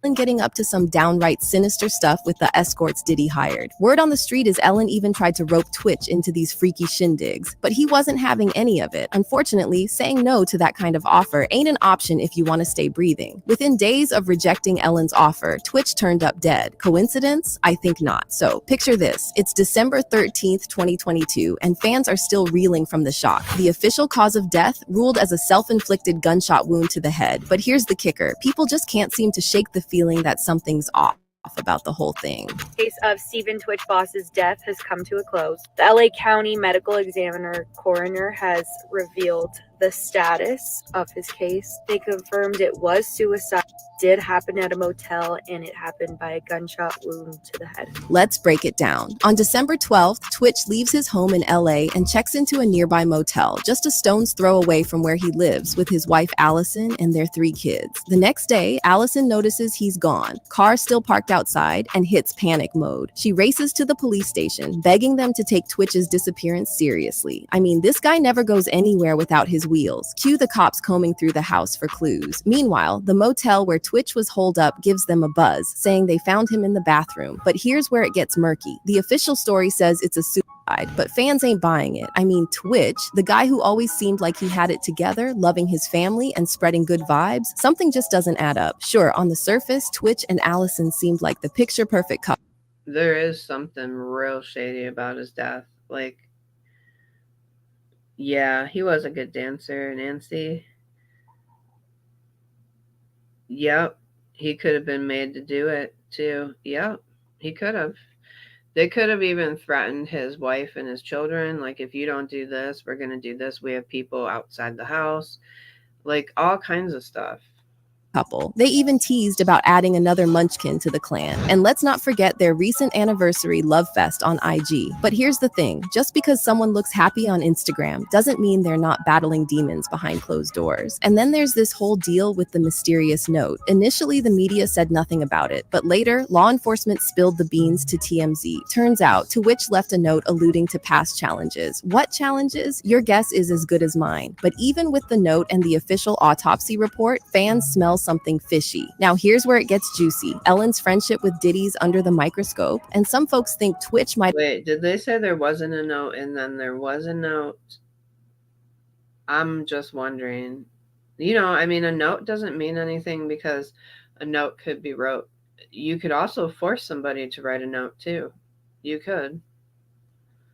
Ellen getting up to some downright sinister stuff with the escorts Diddy hired. Word on the street is Ellen even tried to rope Twitch into these freaky shindigs, but he wasn't having any of it. Unfortunately, saying no to that kind of offer ain't an option if you want to stay breathing. Within days of rejecting Ellen's offer, Twitch turned up dead. Coincidence? I think not. So, picture this. It's December 13th, 2022, and fans are still reeling from the shock. The official cause of death ruled as a self-inflicted gunshot wound to the head. But here's the kicker. People just can't seem to shake the feeling that something's off about the whole thing. Case of Stephen Twitch Boss's death has come to a close. The LA County Medical Examiner Coroner has revealed the status of his case. They confirmed it was suicide, did happen at a motel, and it happened by a gunshot wound to the head. Let's break it down. On December 12th, Twitch leaves his home in LA and checks into a nearby motel, just a stone's throw away from where he lives with his wife Allison and their 3 kids. The next day, Allison notices he's gone, car still parked outside, and hits panic mode. She races to the police station, begging them to take Twitch's disappearance seriously. I mean, this guy never goes anywhere without his wheels. Cue the cops combing through the house for clues. Meanwhile, the motel where Twitch was holed up gives them a buzz, saying they found him in the bathroom. But here's where it gets murky. The official story says it's a suicide, but fans ain't buying it. I mean, Twitch, the guy who always seemed like he had it together, loving his family and spreading good vibes, something just doesn't add up. Sure, on the surface, Twitch and Allison seemed like the picture-perfect couple. There is something real shady about his death. Like, yeah, he was a good dancer, Nancy. Yep, he could have been made to do it too. Yep, he could have. They could have even threatened his wife and his children. Like, if you don't do this, we're going to do this. We have people outside the house. Like, all kinds of stuff. Couple. They even teased about adding another munchkin to the clan. And let's not forget their recent anniversary love fest on IG. But here's the thing, just because someone looks happy on Instagram doesn't mean they're not battling demons behind closed doors. And then there's this whole deal with the mysterious note. Initially, the media said nothing about it, but later, law enforcement spilled the beans to TMZ. Turns out, Twitch left a note alluding to past challenges. What challenges? Your guess is as good as mine. But even with the note and the official autopsy report, fans smell something fishy. Now here's where it gets juicy. Ellen's friendship with Diddy's under the microscope, and some folks think Twitch might— Wait, did they say there wasn't a note and then there was a note? I'm just wondering. You know, I mean, a note doesn't mean anything because a note could be wrote. You could also force somebody to write a note too. You could.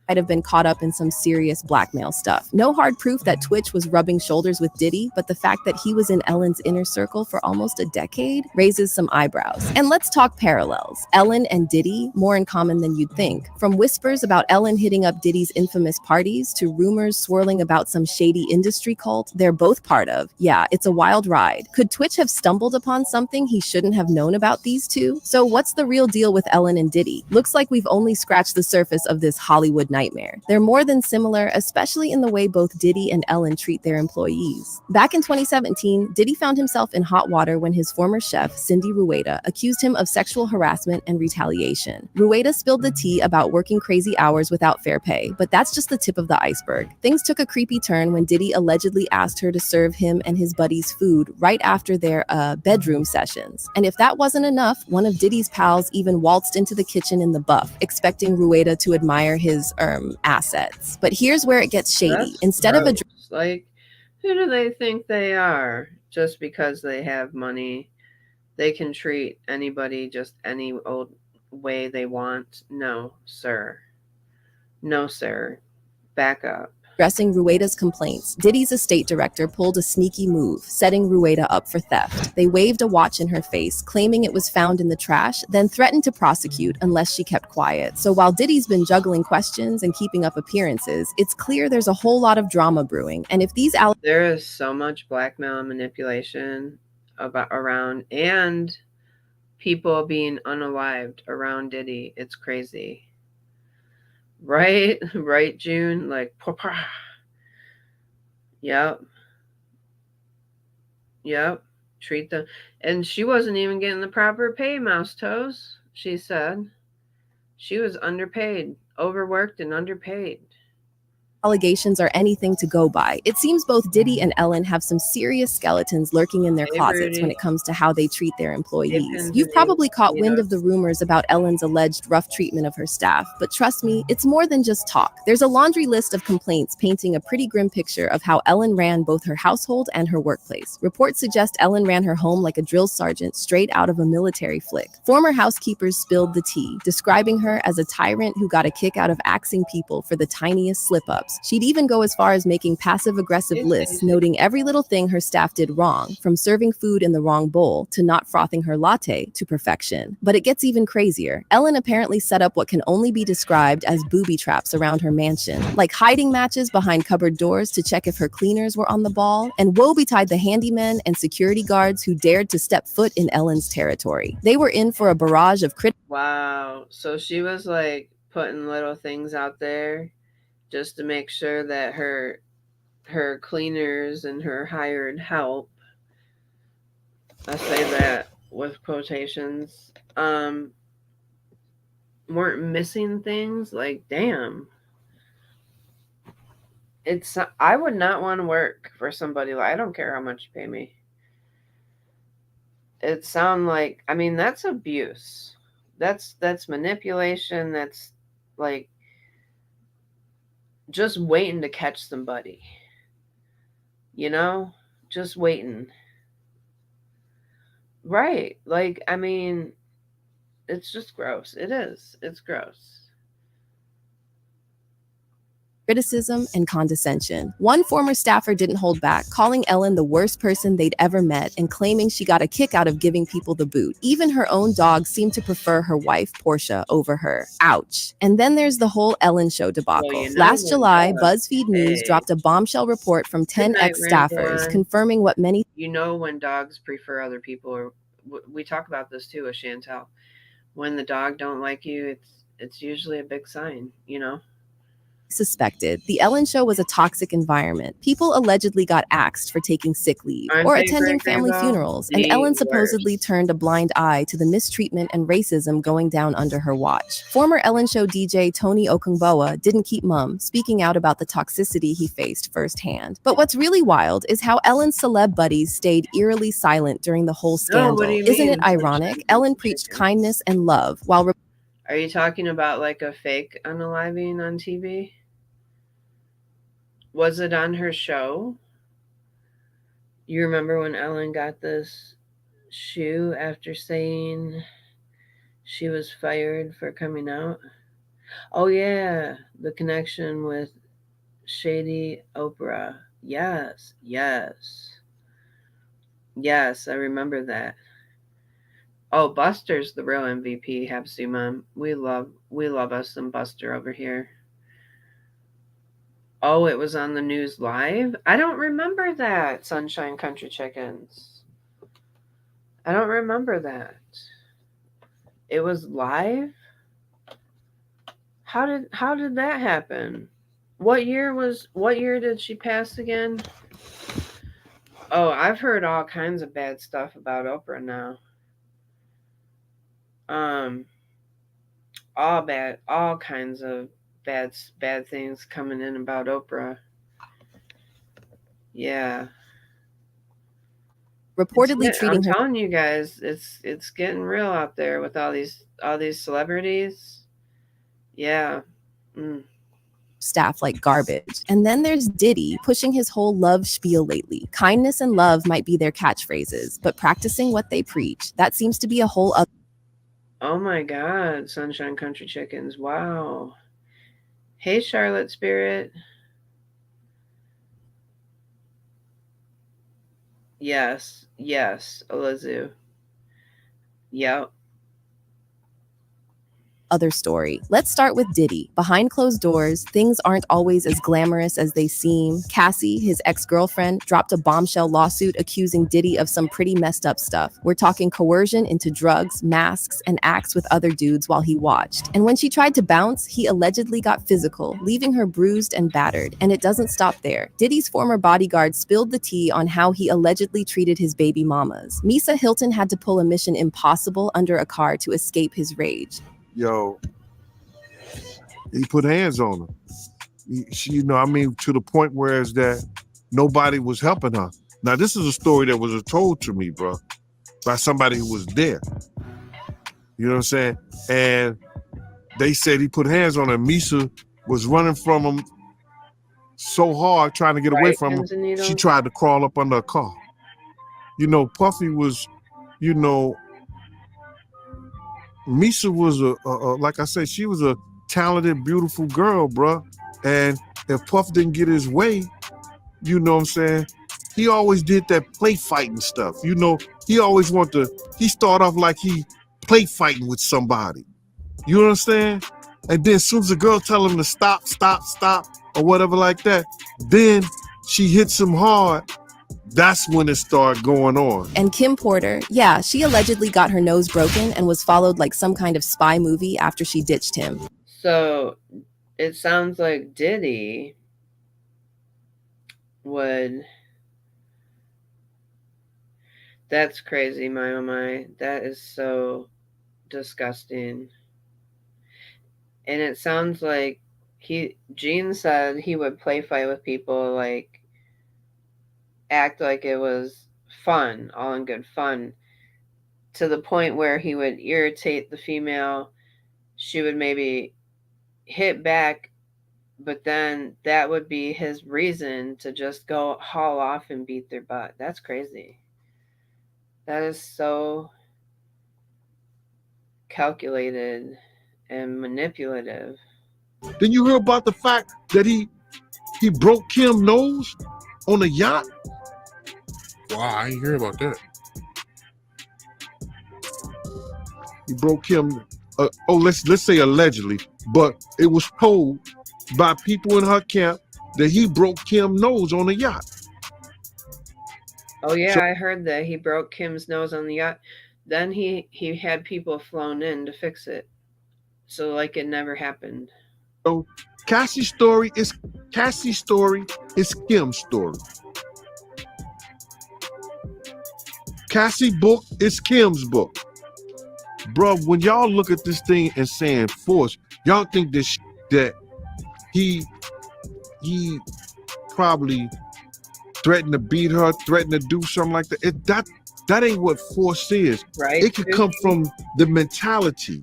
might have been caught up in some serious blackmail stuff. No hard proof that Twitch was rubbing shoulders with Diddy, but the fact that he was in Ellen's inner circle for almost a decade raises some eyebrows. And let's talk parallels. Ellen and Diddy, more in common than you'd think. From whispers about Ellen hitting up Diddy's infamous parties to rumors swirling about some shady industry cult they're both part of. Yeah, it's a wild ride. Could Twitch have stumbled upon something he shouldn't have known about these two? So what's the real deal with Ellen and Diddy? Looks like we've only scratched the surface of this Hollywood nightmare. They're more than similar, especially in the way both Diddy and Ellen treat their employees. Back in 2017, Diddy found himself in hot water when his former chef, Cindy Rueda, accused him of sexual harassment and retaliation. Rueda spilled the tea about working crazy hours without fair pay, but that's just the tip of the iceberg. Things took a creepy turn when Diddy allegedly asked her to serve him and his buddies food right after their bedroom sessions. And if that wasn't enough, one of Diddy's pals even waltzed into the kitchen in the buff, expecting Rueda to admire his assets. But here's where it gets shady. That's Instead gross. of a Like, who do they think they are? Just because they have money, they can treat anybody just any old way they want? No, sir. No, sir. Back up. addressing Rueda's complaints, Diddy's estate director pulled a sneaky move, setting Rueda up for theft. They waved a watch in her face, claiming it was found in the trash, then threatened to prosecute unless she kept quiet. So while Diddy's been juggling questions and keeping up appearances, it's clear there's a whole lot of drama brewing. And if these There is so much blackmail and manipulation around, and people being unalived around Diddy. It's crazy. Right? Right, June? Like, yep. Yep. Treat them. And she wasn't even getting the proper pay, Mouse Toes, she said. She was underpaid, overworked and underpaid. allegations are anything to go by, it seems both Diddy and Ellen have some serious skeletons lurking in their closets when it comes to how they treat their employees. You've probably caught wind of the rumors about Ellen's alleged rough treatment of her staff, but trust me, it's more than just talk. There's a laundry list of complaints painting a pretty grim picture of how Ellen ran both her household and her workplace. Reports suggest Ellen ran her home like a drill sergeant straight out of a military flick. Former housekeepers spilled the tea, describing her as a tyrant who got a kick out of axing people for the tiniest slip-up. relationships. She'd even go as far as making passive-aggressive lists, noting every little thing her staff did wrong, from serving food in the wrong bowl to not frothing her latte to perfection. But it gets even crazier. Ellen apparently set up what can only be described as booby traps around her mansion, like hiding matches behind cupboard doors to check if her cleaners were on the ball, and woe-betide the handymen and security guards who dared to step foot in Ellen's territory. They were in for a barrage of Wow. So she was like putting little things out there just to make sure that her cleaners and her hired help, I say that with quotations, weren't missing things. Like, damn. I would not want to work for somebody like, I don't care how much you pay me. It sounds like, I mean, that's abuse. That's manipulation. That's like just waiting to catch somebody. You know? Just waiting. Right. Like, I mean, it's just gross. It is. It's gross. criticism and condescension. One former staffer didn't hold back, calling Ellen the worst person they'd ever met and claiming she got a kick out of giving people the boot. Even her own dog seemed to prefer her wife, Portia, over her. Ouch. And then there's the whole Ellen show debacle. Well, you know Last July, what? BuzzFeed News dropped a bombshell report from 10 Good night, ex-staffers Ramblin'. confirming what many You know when dogs prefer other people, or we talk about this too with Chantel. When the dog don't like you, it's usually a big sign, you know? suspected. The Ellen Show was a toxic environment. People allegedly got axed for taking sick leave Aren't or they attending great, family Grandma? funerals, and The Ellen worst. supposedly turned a blind eye to the mistreatment and racism going down under her watch. Former Ellen Show DJ Tony Okungbowa didn't keep mum, speaking out about the toxicity he faced firsthand. But what's really wild is how Ellen's celeb buddies stayed eerily silent during the whole scandal. what do you Isn't mean, it ironic? Ellen preached kindness and love while Are you talking about like a fake unaliving on TV? Was it on her show? You remember when Ellen got this shoe after saying she was fired for coming out? Oh yeah, the connection with Shady Oprah. Yes, I remember that. Oh, Buster's the real MVP. Have Mom. We love us some Buster over here. Oh, it was on the news live? I don't remember that, Sunshine Country Chickens. I don't remember that. It was live? How did that happen? What year did she pass again? Oh, I've heard all kinds of bad stuff about Oprah now. All kinds of bad things coming in about Oprah. Yeah. reportedly treating her I'm telling you guys, it's getting real out there with all these celebrities. Yeah. staff like garbage. And then there's Diddy pushing his whole love spiel lately. Kindness and love might be their catchphrases, but practicing what they preach, that seems to be a whole other. Oh my God, Sunshine Country Chickens. Wow. Hey, Charlotte Spirit. Yes, Elizu. Yep. Other story. Let's start with Diddy. Behind closed doors, things aren't always as glamorous as they seem. Cassie, his ex-girlfriend, dropped a bombshell lawsuit accusing Diddy of some pretty messed up stuff. We're talking coercion into drugs, masks, and acts with other dudes while he watched. And when she tried to bounce, he allegedly got physical, leaving her bruised and battered. And it doesn't stop there. Diddy's former bodyguard spilled the tea on how he allegedly treated his baby mamas. Misa Hilton had to pull a Mission Impossible under a car to escape his rage. Yo, he put hands on her. She, to the point where is that nobody was helping her. Now, this is a story that was told to me, bro, by somebody who was there. You know what I'm saying? And they said he put hands on her. Misa was running from him so hard, trying to get away from him. She tried to crawl up under a car. Puffy was, Misa was like I said, she was a talented, beautiful girl, bruh. And if Puff didn't get his way, you know what I'm saying? He always did that play fighting stuff. You know, he always he start off like he play fighting with somebody. You understand? And then as soon as the girl tell him to stop, or whatever like that, then she hits him hard. That's when it started going on. And Kim Porter, yeah, she allegedly got her nose broken and was followed like some kind of spy movie after she ditched him. So it sounds like Diddy would. That's crazy, my oh my. That is so disgusting. And it sounds like Gene said he would play fight with people, like act like it was fun, all in good fun, to the point where he would irritate the female. She would maybe hit back, but then that would be his reason to just go haul off and beat their butt. That's crazy. That is so calculated and manipulative. Then you hear about the fact that he broke Kim's nose on a yacht? Wow, I didn't hear about that. He broke Kim, let's say allegedly, but it was told by people in her camp that he broke Kim's nose on a yacht. Oh yeah, So- I heard that he broke Kim's nose on the yacht. Then he had people flown in to fix it, so like it never happened. So Cassie's story is Kim's story. Cassie's book is Kim's book. Bro, when y'all look at this thing and saying force, y'all think that he probably threatened to beat her, threatened to do something like that. That ain't what force is. Right. It could come from the mentality.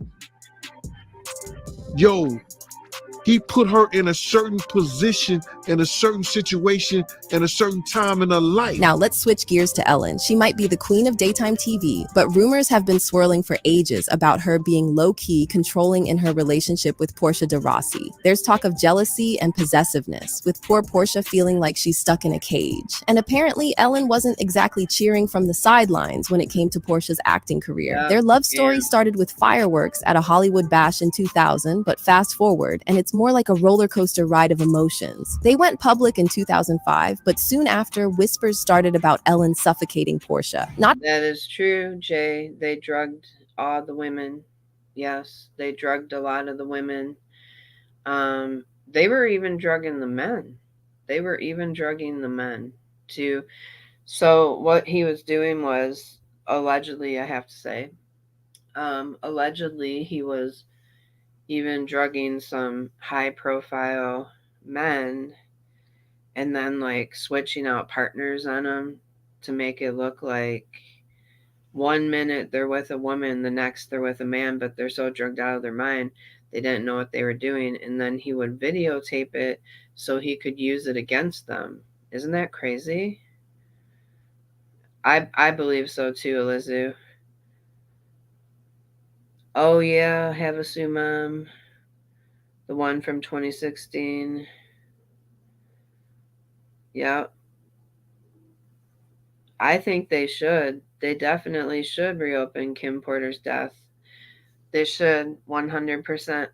Yo, he put her in a certain position, in a certain situation, in a certain time in her life. Now let's switch gears to Ellen. She might be the queen of daytime TV, but rumors have been swirling for ages about her being low-key, controlling in her relationship with Portia de Rossi. There's talk of jealousy and possessiveness, with poor Portia feeling like she's stuck in a cage. And apparently Ellen wasn't exactly cheering from the sidelines when it came to Portia's acting career. Yeah, Their love story started with fireworks at a Hollywood bash in 2000, but fast forward, and it's more like a roller coaster ride of emotions. They went public in 2005, but soon after, whispers started about Ellen suffocating Portia. Not That is true, Jay. They drugged all the women. Yes, they drugged a lot of the women. They were even drugging the men. They were even drugging the men too. So what he was doing was, allegedly, I have to say, allegedly he was even drugging some high profile men and then like switching out partners on them to make it look like 1 minute they're with a woman, the next they're with a man, but they're so drugged out of their mind they didn't know what they were doing, and then he would videotape it so he could use it against them. Isn't that crazy? I believe so too, Elizu. Oh yeah, Havasu Mom. The one from 2016. Yeah. I think they should. They definitely should reopen Kim Porter's death. They should, 100%.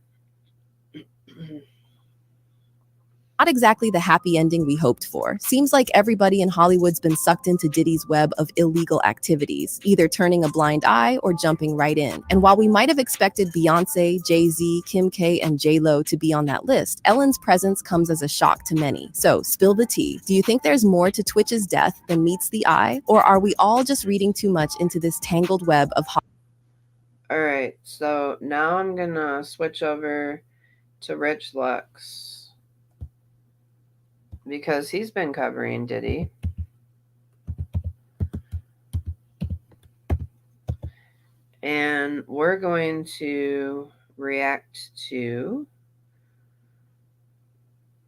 Not exactly the happy ending we hoped for. Seems like everybody in Hollywood's been sucked into Diddy's web of illegal activities, either turning a blind eye or jumping right in. And while we might have expected Beyonce, Jay-Z, Kim K, and J-Lo to be on that list, Ellen's presence comes as a shock to many. So, spill the tea. Do you think there's more to Twitch's death than meets the eye? Or are we all just reading too much into this tangled web of All right, so now I'm going to switch over to Rich Lux, because he's been covering Diddy. And we're going to react to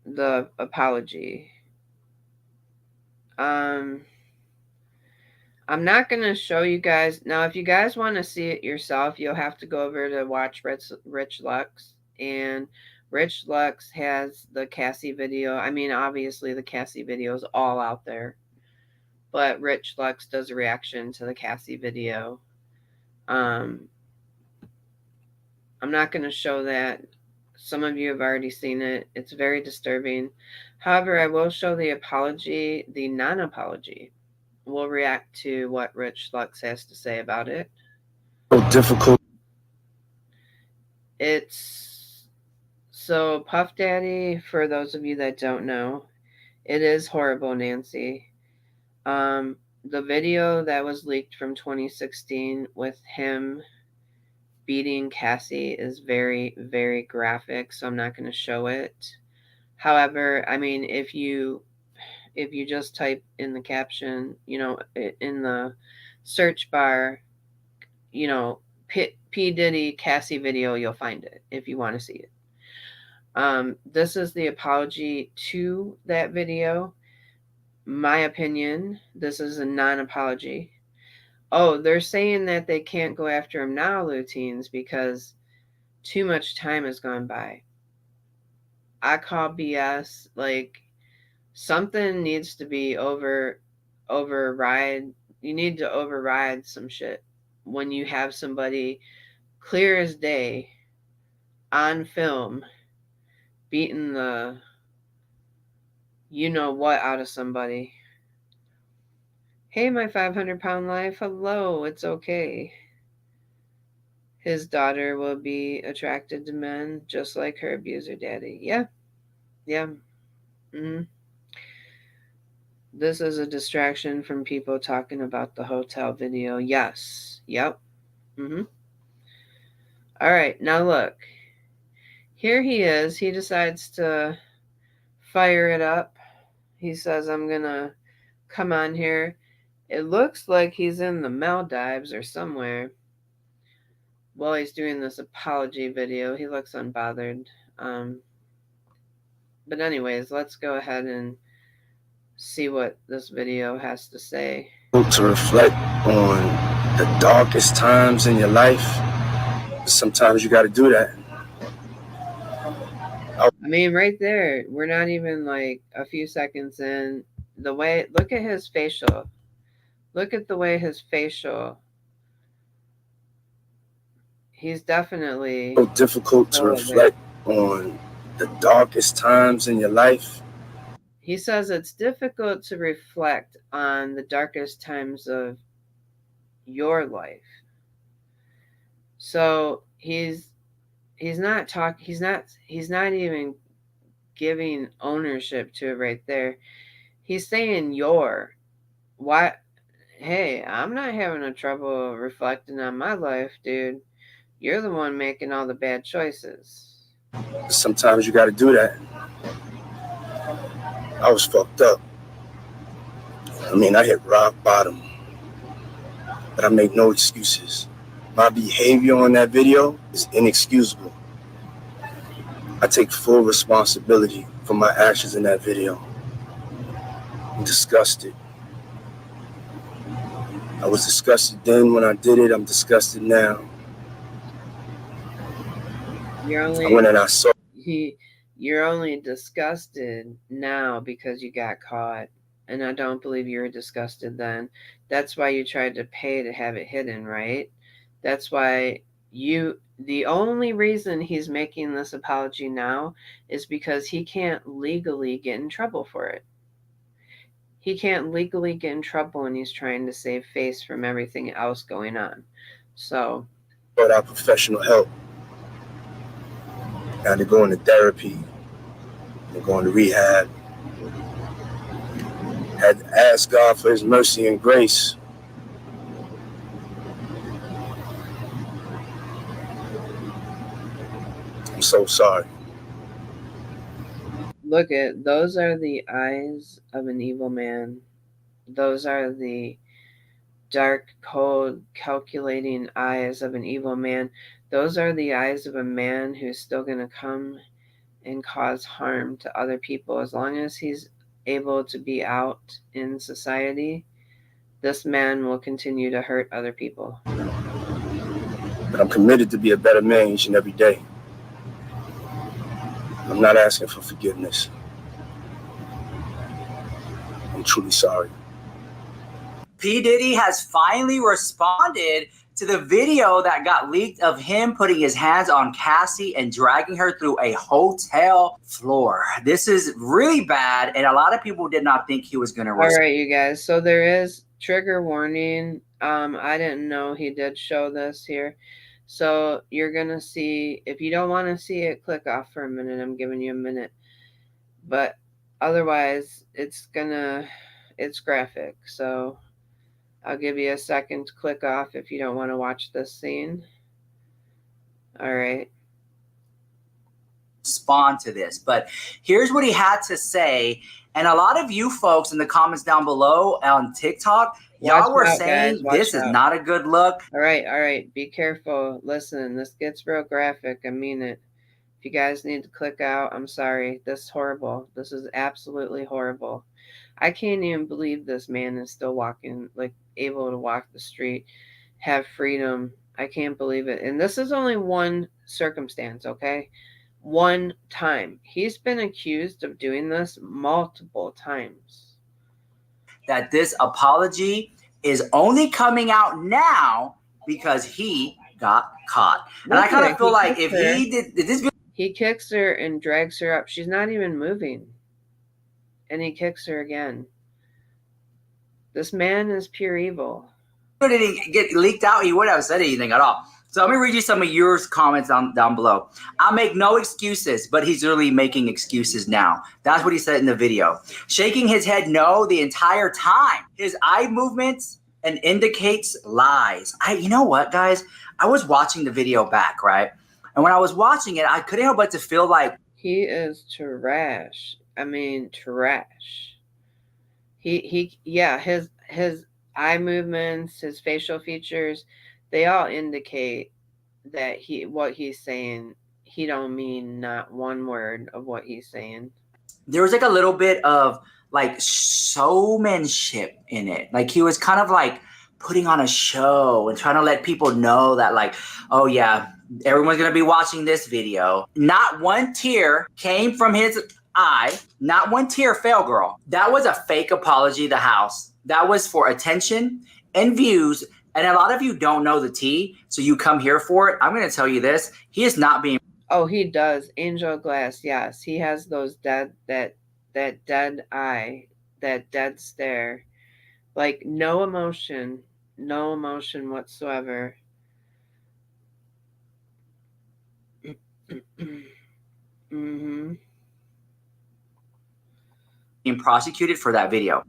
the apology. I'm not going to show you guys. Now, if you guys want to see it yourself, you'll have to go over to watch Rich Lux. And Rich Lux has the Cassie video. I mean, obviously the Cassie video is all out there, but Rich Lux does a reaction to the Cassie video. I'm not going to show that. Some of you have already seen it. It's very disturbing. However, I will show the apology, the non-apology. We'll react to what Rich Lux has to say about it. Difficult. It's so Puff Daddy, for those of you that don't know, it is horrible, Nancy. The video that was leaked from 2016 with him beating Cassie is very, very graphic, so I'm not going to show it. However, I mean, if you just type in the caption, you know, in the search bar, you know, P Diddy Cassie video, you'll find it if you want to see it. This is the apology to that video. My opinion, this is a non-apology. Oh, they're saying that they can't go after him now, Luteens, because too much time has gone by. I call BS. Like, something needs to be override. You need to override some shit when you have somebody clear as day on film beating the you know what out of somebody. Hey, my 500-pound life. Hello, it's okay. His daughter will be attracted to men just like her abuser daddy. Yeah. Yeah. This is a distraction from people talking about the hotel video. Yes. Yep. All right. Now look. Here he is. He decides to fire it up. He says, I'm going to come on here. It looks like he's in the Maldives or somewhere while he's doing this apology video. He looks unbothered. But anyways, let's go ahead and see what this video has to say. To reflect on the darkest times in your life. Sometimes you got to do that. I mean, right there, we're not even like a few seconds in. The way, look at his facial. Look at the way his facial. He's definitely So difficult to reflect on the darkest times in your life. He says it's difficult to reflect on the darkest times of your life. So he's not even giving ownership to it right there. He's saying why. Hey, I'm not having a trouble reflecting on my life, dude. You're the one making all the bad choices. Sometimes you got to do that. I was fucked up. I mean, I hit rock bottom. But I make no excuses. My behavior on that video is inexcusable. I take full responsibility for my actions in that video. I'm disgusted. I was disgusted then when I did it. I'm disgusted now. You're only disgusted now because you got caught. And I don't believe you were disgusted then. That's why you tried to pay to have it hidden, right? That's why the only reason he's making this apology now is because he can't legally get in trouble for it. He can't legally get in trouble when he's trying to save face from everything else going on. So, sought out professional help. Now they're going to therapy. They're going to rehab. Had to ask God for his mercy and grace. I'm so sorry. look at, those are the eyes of an evil man. Those are the dark, cold, calculating eyes of an evil man. Those are the eyes of a man who's still going to come and cause harm to other people. As long as he's able to be out in society, this man will continue to hurt other people. But I'm committed to be a better man each and every day. I'm not asking for forgiveness. I'm truly sorry. P Diddy has finally responded to the video that got leaked of him putting his hands on Cassie and dragging her through a hotel floor. This is really bad, and a lot of people did not think he was going to All right, you guys. So there is trigger warning. I didn't know he did show this here. So you're going to see, if you don't want to see it, click off for a minute. I'm giving you a minute. But otherwise, it's graphic. So I'll give you a second to click off if you don't want to watch this scene. All right. Respond to this, but here's what he had to say. And a lot of you folks in the comments down below on TikTok, y'all were saying this is not a good look. All right. Be careful. Listen, this gets real graphic. I mean it. If you guys need to click out, I'm sorry. This is horrible. This is absolutely horrible. I can't even believe this man is still walking, like able to walk the street, have freedom. I can't believe it. And this is only one circumstance, okay? One time. He's been accused of doing this multiple times. That this apology is only coming out now because he got caught. And I kind of feel like if he did this, he kicks her and drags her up. She's not even moving. And he kicks her again. This man is pure evil. If it didn't get leaked out, he wouldn't have said anything at all. So let me read you some of your comments down below. I make no excuses, but he's really making excuses now. That's what he said in the video. Shaking his head no the entire time. His eye movements and indicates lies. You know what, guys? I was watching the video back, right? And when I was watching it, I couldn't help but to feel like he is trash. I mean, trash. His eye movements, his facial features, they all indicate that what he's saying, he don't mean not one word of what he's saying. There was like a little bit of like showmanship in it. Like he was kind of like putting on a show and trying to let people know that like, oh yeah, everyone's going to be watching this video. Not one tear came from his eye. Not one tear fell, girl. That was a fake apology, the house. That was for attention and views. And a lot of you don't know the tea, so you come here for it. I'm going to tell you this. He is not being... Oh, he does. Angel glass, yes. He has those that dead eye, that dead stare. Like no emotion whatsoever. Being prosecuted for that video.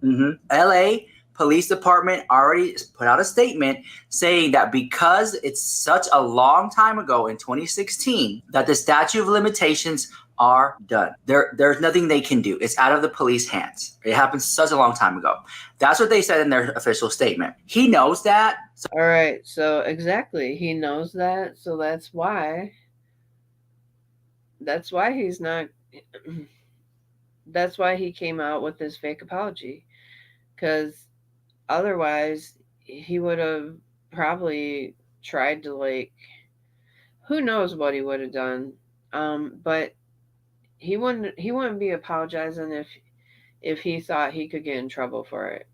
LA Police Department already put out a statement saying that because it's such a long time ago in 2016 that the statute of limitations are done. There's nothing they can do. It's out of the police hands. It happened such a long time ago. That's what they said in their official statement. He knows that. All right. So exactly. He knows that. So that's why he's not... That's why he came out with his fake apology, because otherwise he would have probably tried to, like, who knows what he would have done. But he wouldn't be apologizing if he thought he could get in trouble for it.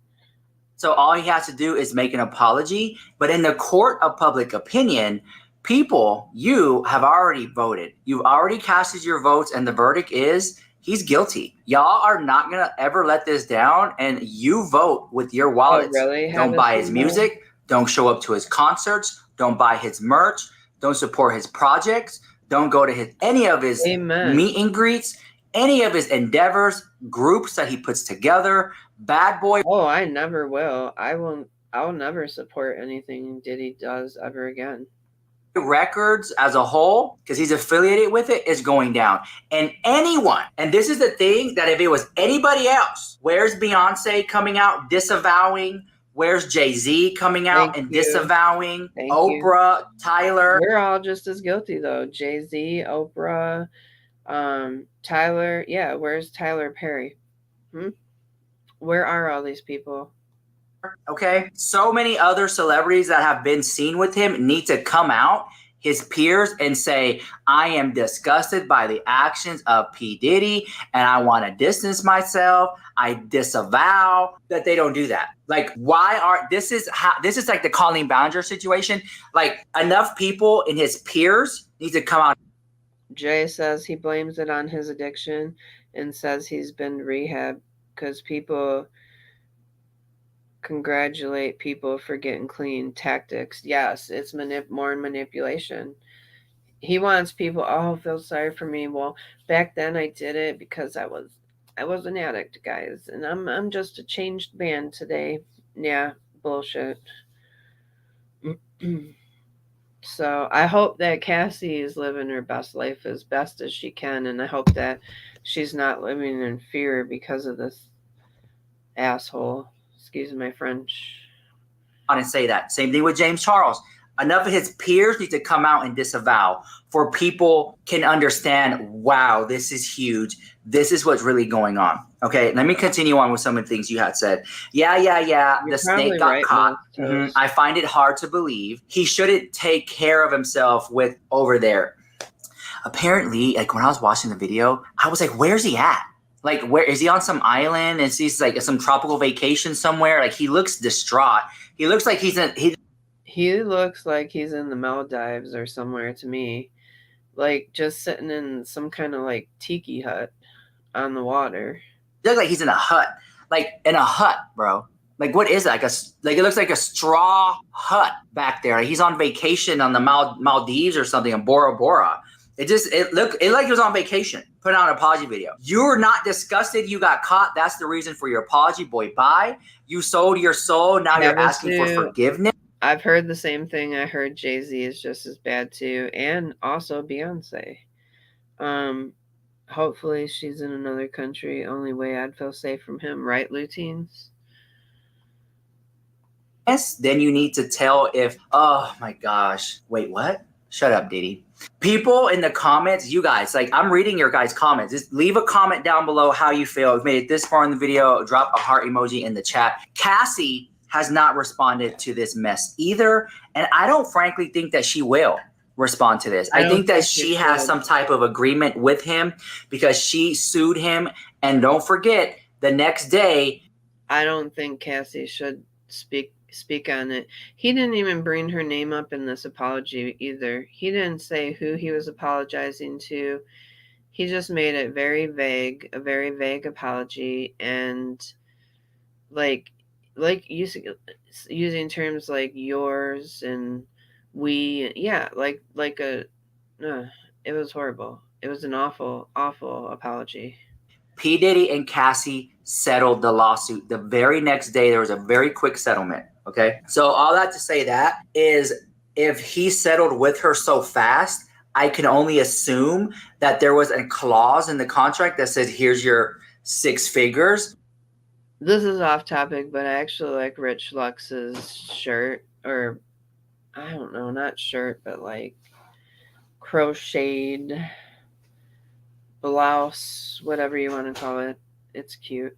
So all he has to do is make an apology. But in the court of public opinion, people, you have already voted. You've already casted your votes, and the verdict is he's guilty. Y'all are not going to ever let this down, and you vote with your wallets. Oh, really? Don't buy his music. Don't show up to his concerts. Don't buy his merch. Don't support his projects. Don't go to any of his meet and greets, any of his endeavors, groups that he puts together. Bad boy. Oh, I never will. I'll never support anything Diddy does ever again. Records as a whole, because he's affiliated with it, is going down. And anyone, and this is the thing, that if it was anybody else, where's Beyonce coming out disavowing? Where's Jay-Z coming out and disavowing? Oprah, Tyler. We're all just as guilty though. Jay-Z, Oprah, Tyler. Yeah, where's Tyler Perry? Where are all these people? Okay, so many other celebrities that have been seen with him need to come out his peers and say, I am disgusted by the actions of P. Diddy and I want to distance myself. I disavow that they don't do that. Like, this is like the Colleen Ballinger situation. Like, enough people in his peers need to come out. Jay says he blames it on his addiction and says he's been to rehab because people congratulate people for getting clean. Tactics. Yes, it's more manipulation. He wants people, feel sorry for me. Well, back then I did it because I was an addict, guys, and I'm just a changed man today. Yeah, bullshit. So I hope that Cassie is living her best life as best as she can, and I hope that she's not living in fear because of this asshole. Excuse my French. And say that. Same thing with James Charles. Enough of his peers need to come out and disavow for people can understand, wow, this is huge. This is what's really going on. Okay, let me continue on with some of the things you had said. Yeah. You're the snake got right, caught. I find it hard to believe. He shouldn't take care of himself with over there. Apparently, like when I was watching the video, I was like, where's he at? Like, where is he on some island? Is he like some tropical vacation somewhere? Like, he looks distraught. He looks like he looks like he's in the Maldives or somewhere to me. Like, just sitting in some kind of like tiki hut on the water. He looks like he's in a hut. Like, in a hut, bro. Like, what is that? Like it looks like a straw hut back there. Like, he's on vacation on the Maldives or something in Bora Bora. It looked like he was on vacation, putting out an apology video. You're not disgusted. You got caught. That's the reason for your apology. Boy, bye. You sold your soul. Now you're asking for forgiveness. I've heard the same thing. I heard Jay-Z is just as bad too. And also Beyonce. Hopefully she's in another country. Only way I'd feel safe from him. Right, Luteens? Yes. Then you need to tell if, oh my gosh. Wait, what? Shut up, Diddy. People in the comments, you guys, like, I'm reading your guys' comments. Just leave a comment down below how you feel. If you made it this far in the video, drop a heart emoji in the chat. Cassie has not responded to this mess either. And I don't frankly think that she will respond to this. I think that she has some type of agreement with him because she sued him. And don't forget, the next day. I don't think Cassie should speak on it. He didn't even bring her name up in this apology either. He didn't say who he was apologizing to. He just made it very vague, a very vague apology, and like using terms like yours and we. Yeah, it was horrible. It was an awful apology. P. Diddy and Cassie settled the lawsuit. The very next day, there was a very quick settlement. Okay. So all that to say that is if he settled with her so fast, I can only assume that there was a clause in the contract that says, here's your 6 figures. This is off topic, but I actually like Rich Lux's shirt, or I don't know, not shirt, but like crocheted blouse, whatever you want to call it. It's cute.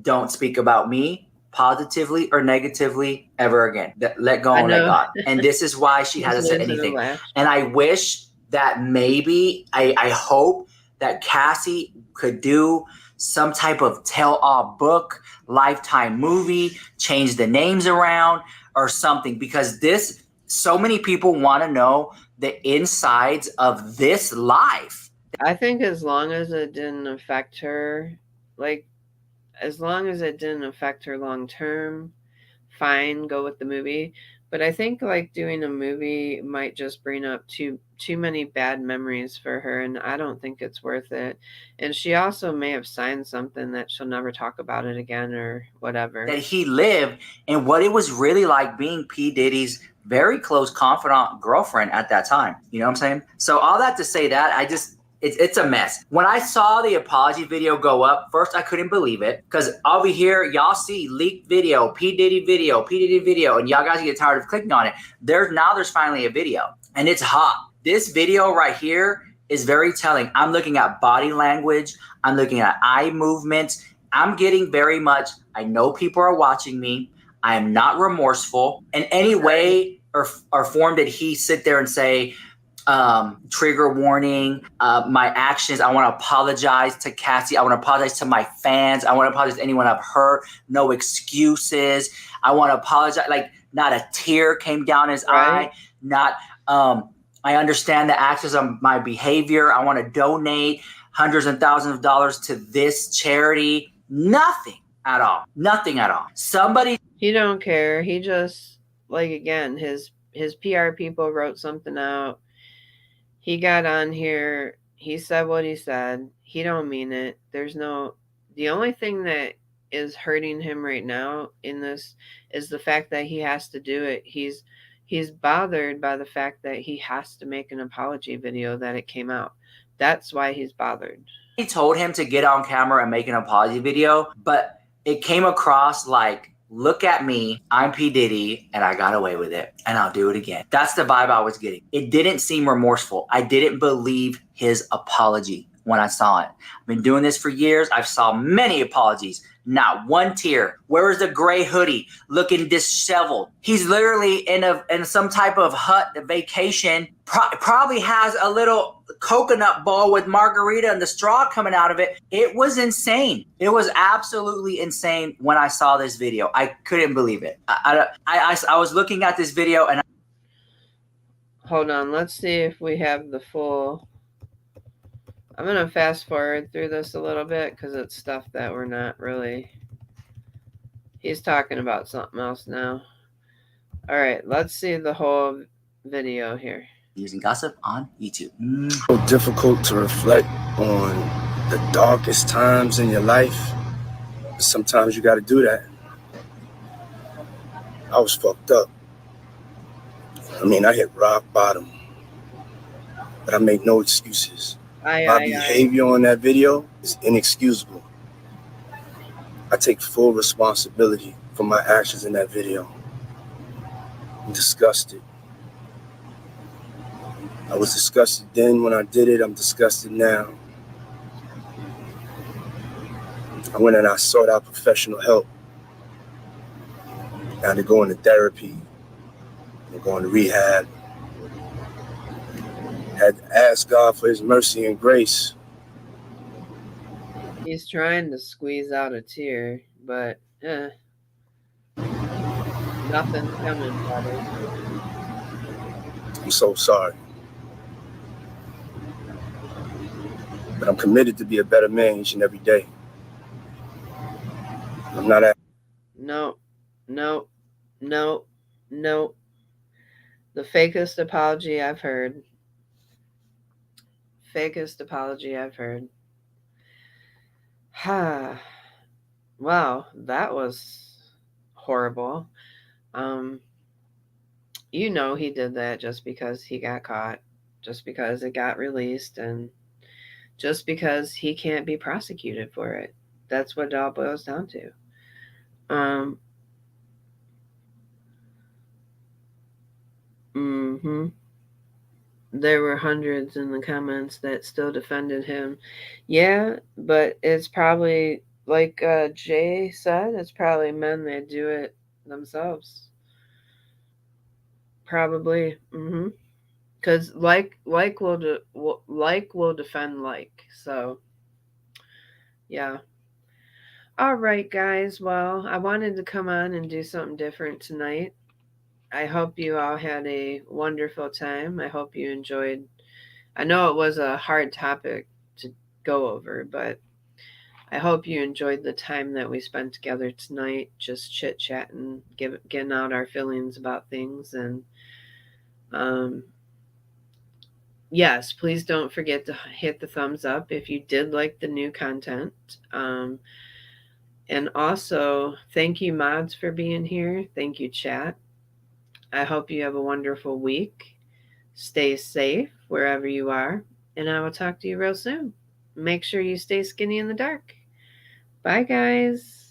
Don't speak about me positively or negatively ever again. Let go and let God. And this is why she hasn't said anything. And I wish that maybe, I hope that Cassie could do some type of tell-all book, Lifetime movie, change the names around or something, because so many people want to know the insides of this life. I think as long as it didn't affect her, as long as it didn't affect her long term, fine, go with the movie. But I think doing a movie might just bring up too many bad memories for her, and I don't think it's worth it. And she also may have signed something that she'll never talk about it again or whatever. That he lived and what it was really like being P. Diddy's very close confidant girlfriend at that time. You know what I'm saying? So all that to say that, it's a mess. When I saw the apology video go up, first I couldn't believe it because I'll be here, y'all see leaked video, P. Diddy video, and y'all guys get tired of clicking on it. There's finally a video, and it's hot. This video right here is very telling. I'm looking at body language. I'm looking at eye movements. I'm getting very much, I know people are watching me. I am not remorseful in any way, or form did he sit there and say, trigger warning, my actions, I want to apologize to Cassie, I want to apologize to my fans, I want to apologize to anyone I've hurt, no excuses, I want to apologize, like not a tear came down his eye, not, I understand the actions of my behavior, I want to donate hundreds and thousands of dollars to this charity, nothing at all, nothing at all. Somebody. He don't care. He just, like, again, his PR people wrote something out. He got on here. He said what he said. He don't mean it. The only thing that is hurting him right now in this is the fact that he has to do it. He's bothered by the fact that he has to make an apology video that it came out. That's why he's bothered. He told him to get on camera and make an apology video, but it came across like, look at me, I'm P Diddy, and I got away with it, and I'll do it again. That's the vibe I was getting. It didn't seem remorseful. I didn't believe his apology when I saw it. I've been doing this for years. I've saw many apologies. Not one tear. Where is the gray hoodie looking disheveled? He's literally in some type of hut vacation. Probably has a little coconut bowl with margarita and the straw coming out of it. It was insane. It was absolutely insane when I saw this video. I couldn't believe it. I was looking at this video and hold on. Let's see if we have the full. I'm going to fast forward through this a little bit because it's stuff that we're not really. He's talking about something else now. All right, let's see the whole video here. Using gossip on YouTube. So difficult to reflect on the darkest times in your life. Sometimes you got to do that. I was fucked up. I mean, I hit rock bottom, but I make no excuses. My behavior on that video is inexcusable. I take full responsibility for my actions in that video. I'm disgusted. I was disgusted then when I did it. I'm disgusted now. I went and I sought out professional help. Now they're going to therapy. They're going to rehab. Had to ask God for his mercy and grace. He's trying to squeeze out a tear, but nothing's coming, buddy. I'm so sorry. But I'm committed to be a better man each and every day. I'm not at. No. The fakest apology I've heard. Fakest apology I've heard. Wow, that was horrible. You know he did that just because he got caught, just because it got released, and just because he can't be prosecuted for it. That's what it all boils down to. There were hundreds in the comments that still defended him. Yeah, but it's probably, like Jay said, it's probably men that do it themselves. Probably. Because like will defend like. So, yeah. All right, guys. Well, I wanted to come on and do something different tonight. I hope you all had a wonderful time. I hope you enjoyed. I know it was a hard topic to go over, but I hope you enjoyed the time that we spent together tonight, just chit-chatting, getting out our feelings about things. And yes, please don't forget to hit the thumbs up if you did like the new content. And also, thank you, mods, for being here. Thank you, chat. I hope you have a wonderful week. Stay safe wherever you are, and I will talk to you real soon. Make sure you stay skinny in the dark. Bye, guys.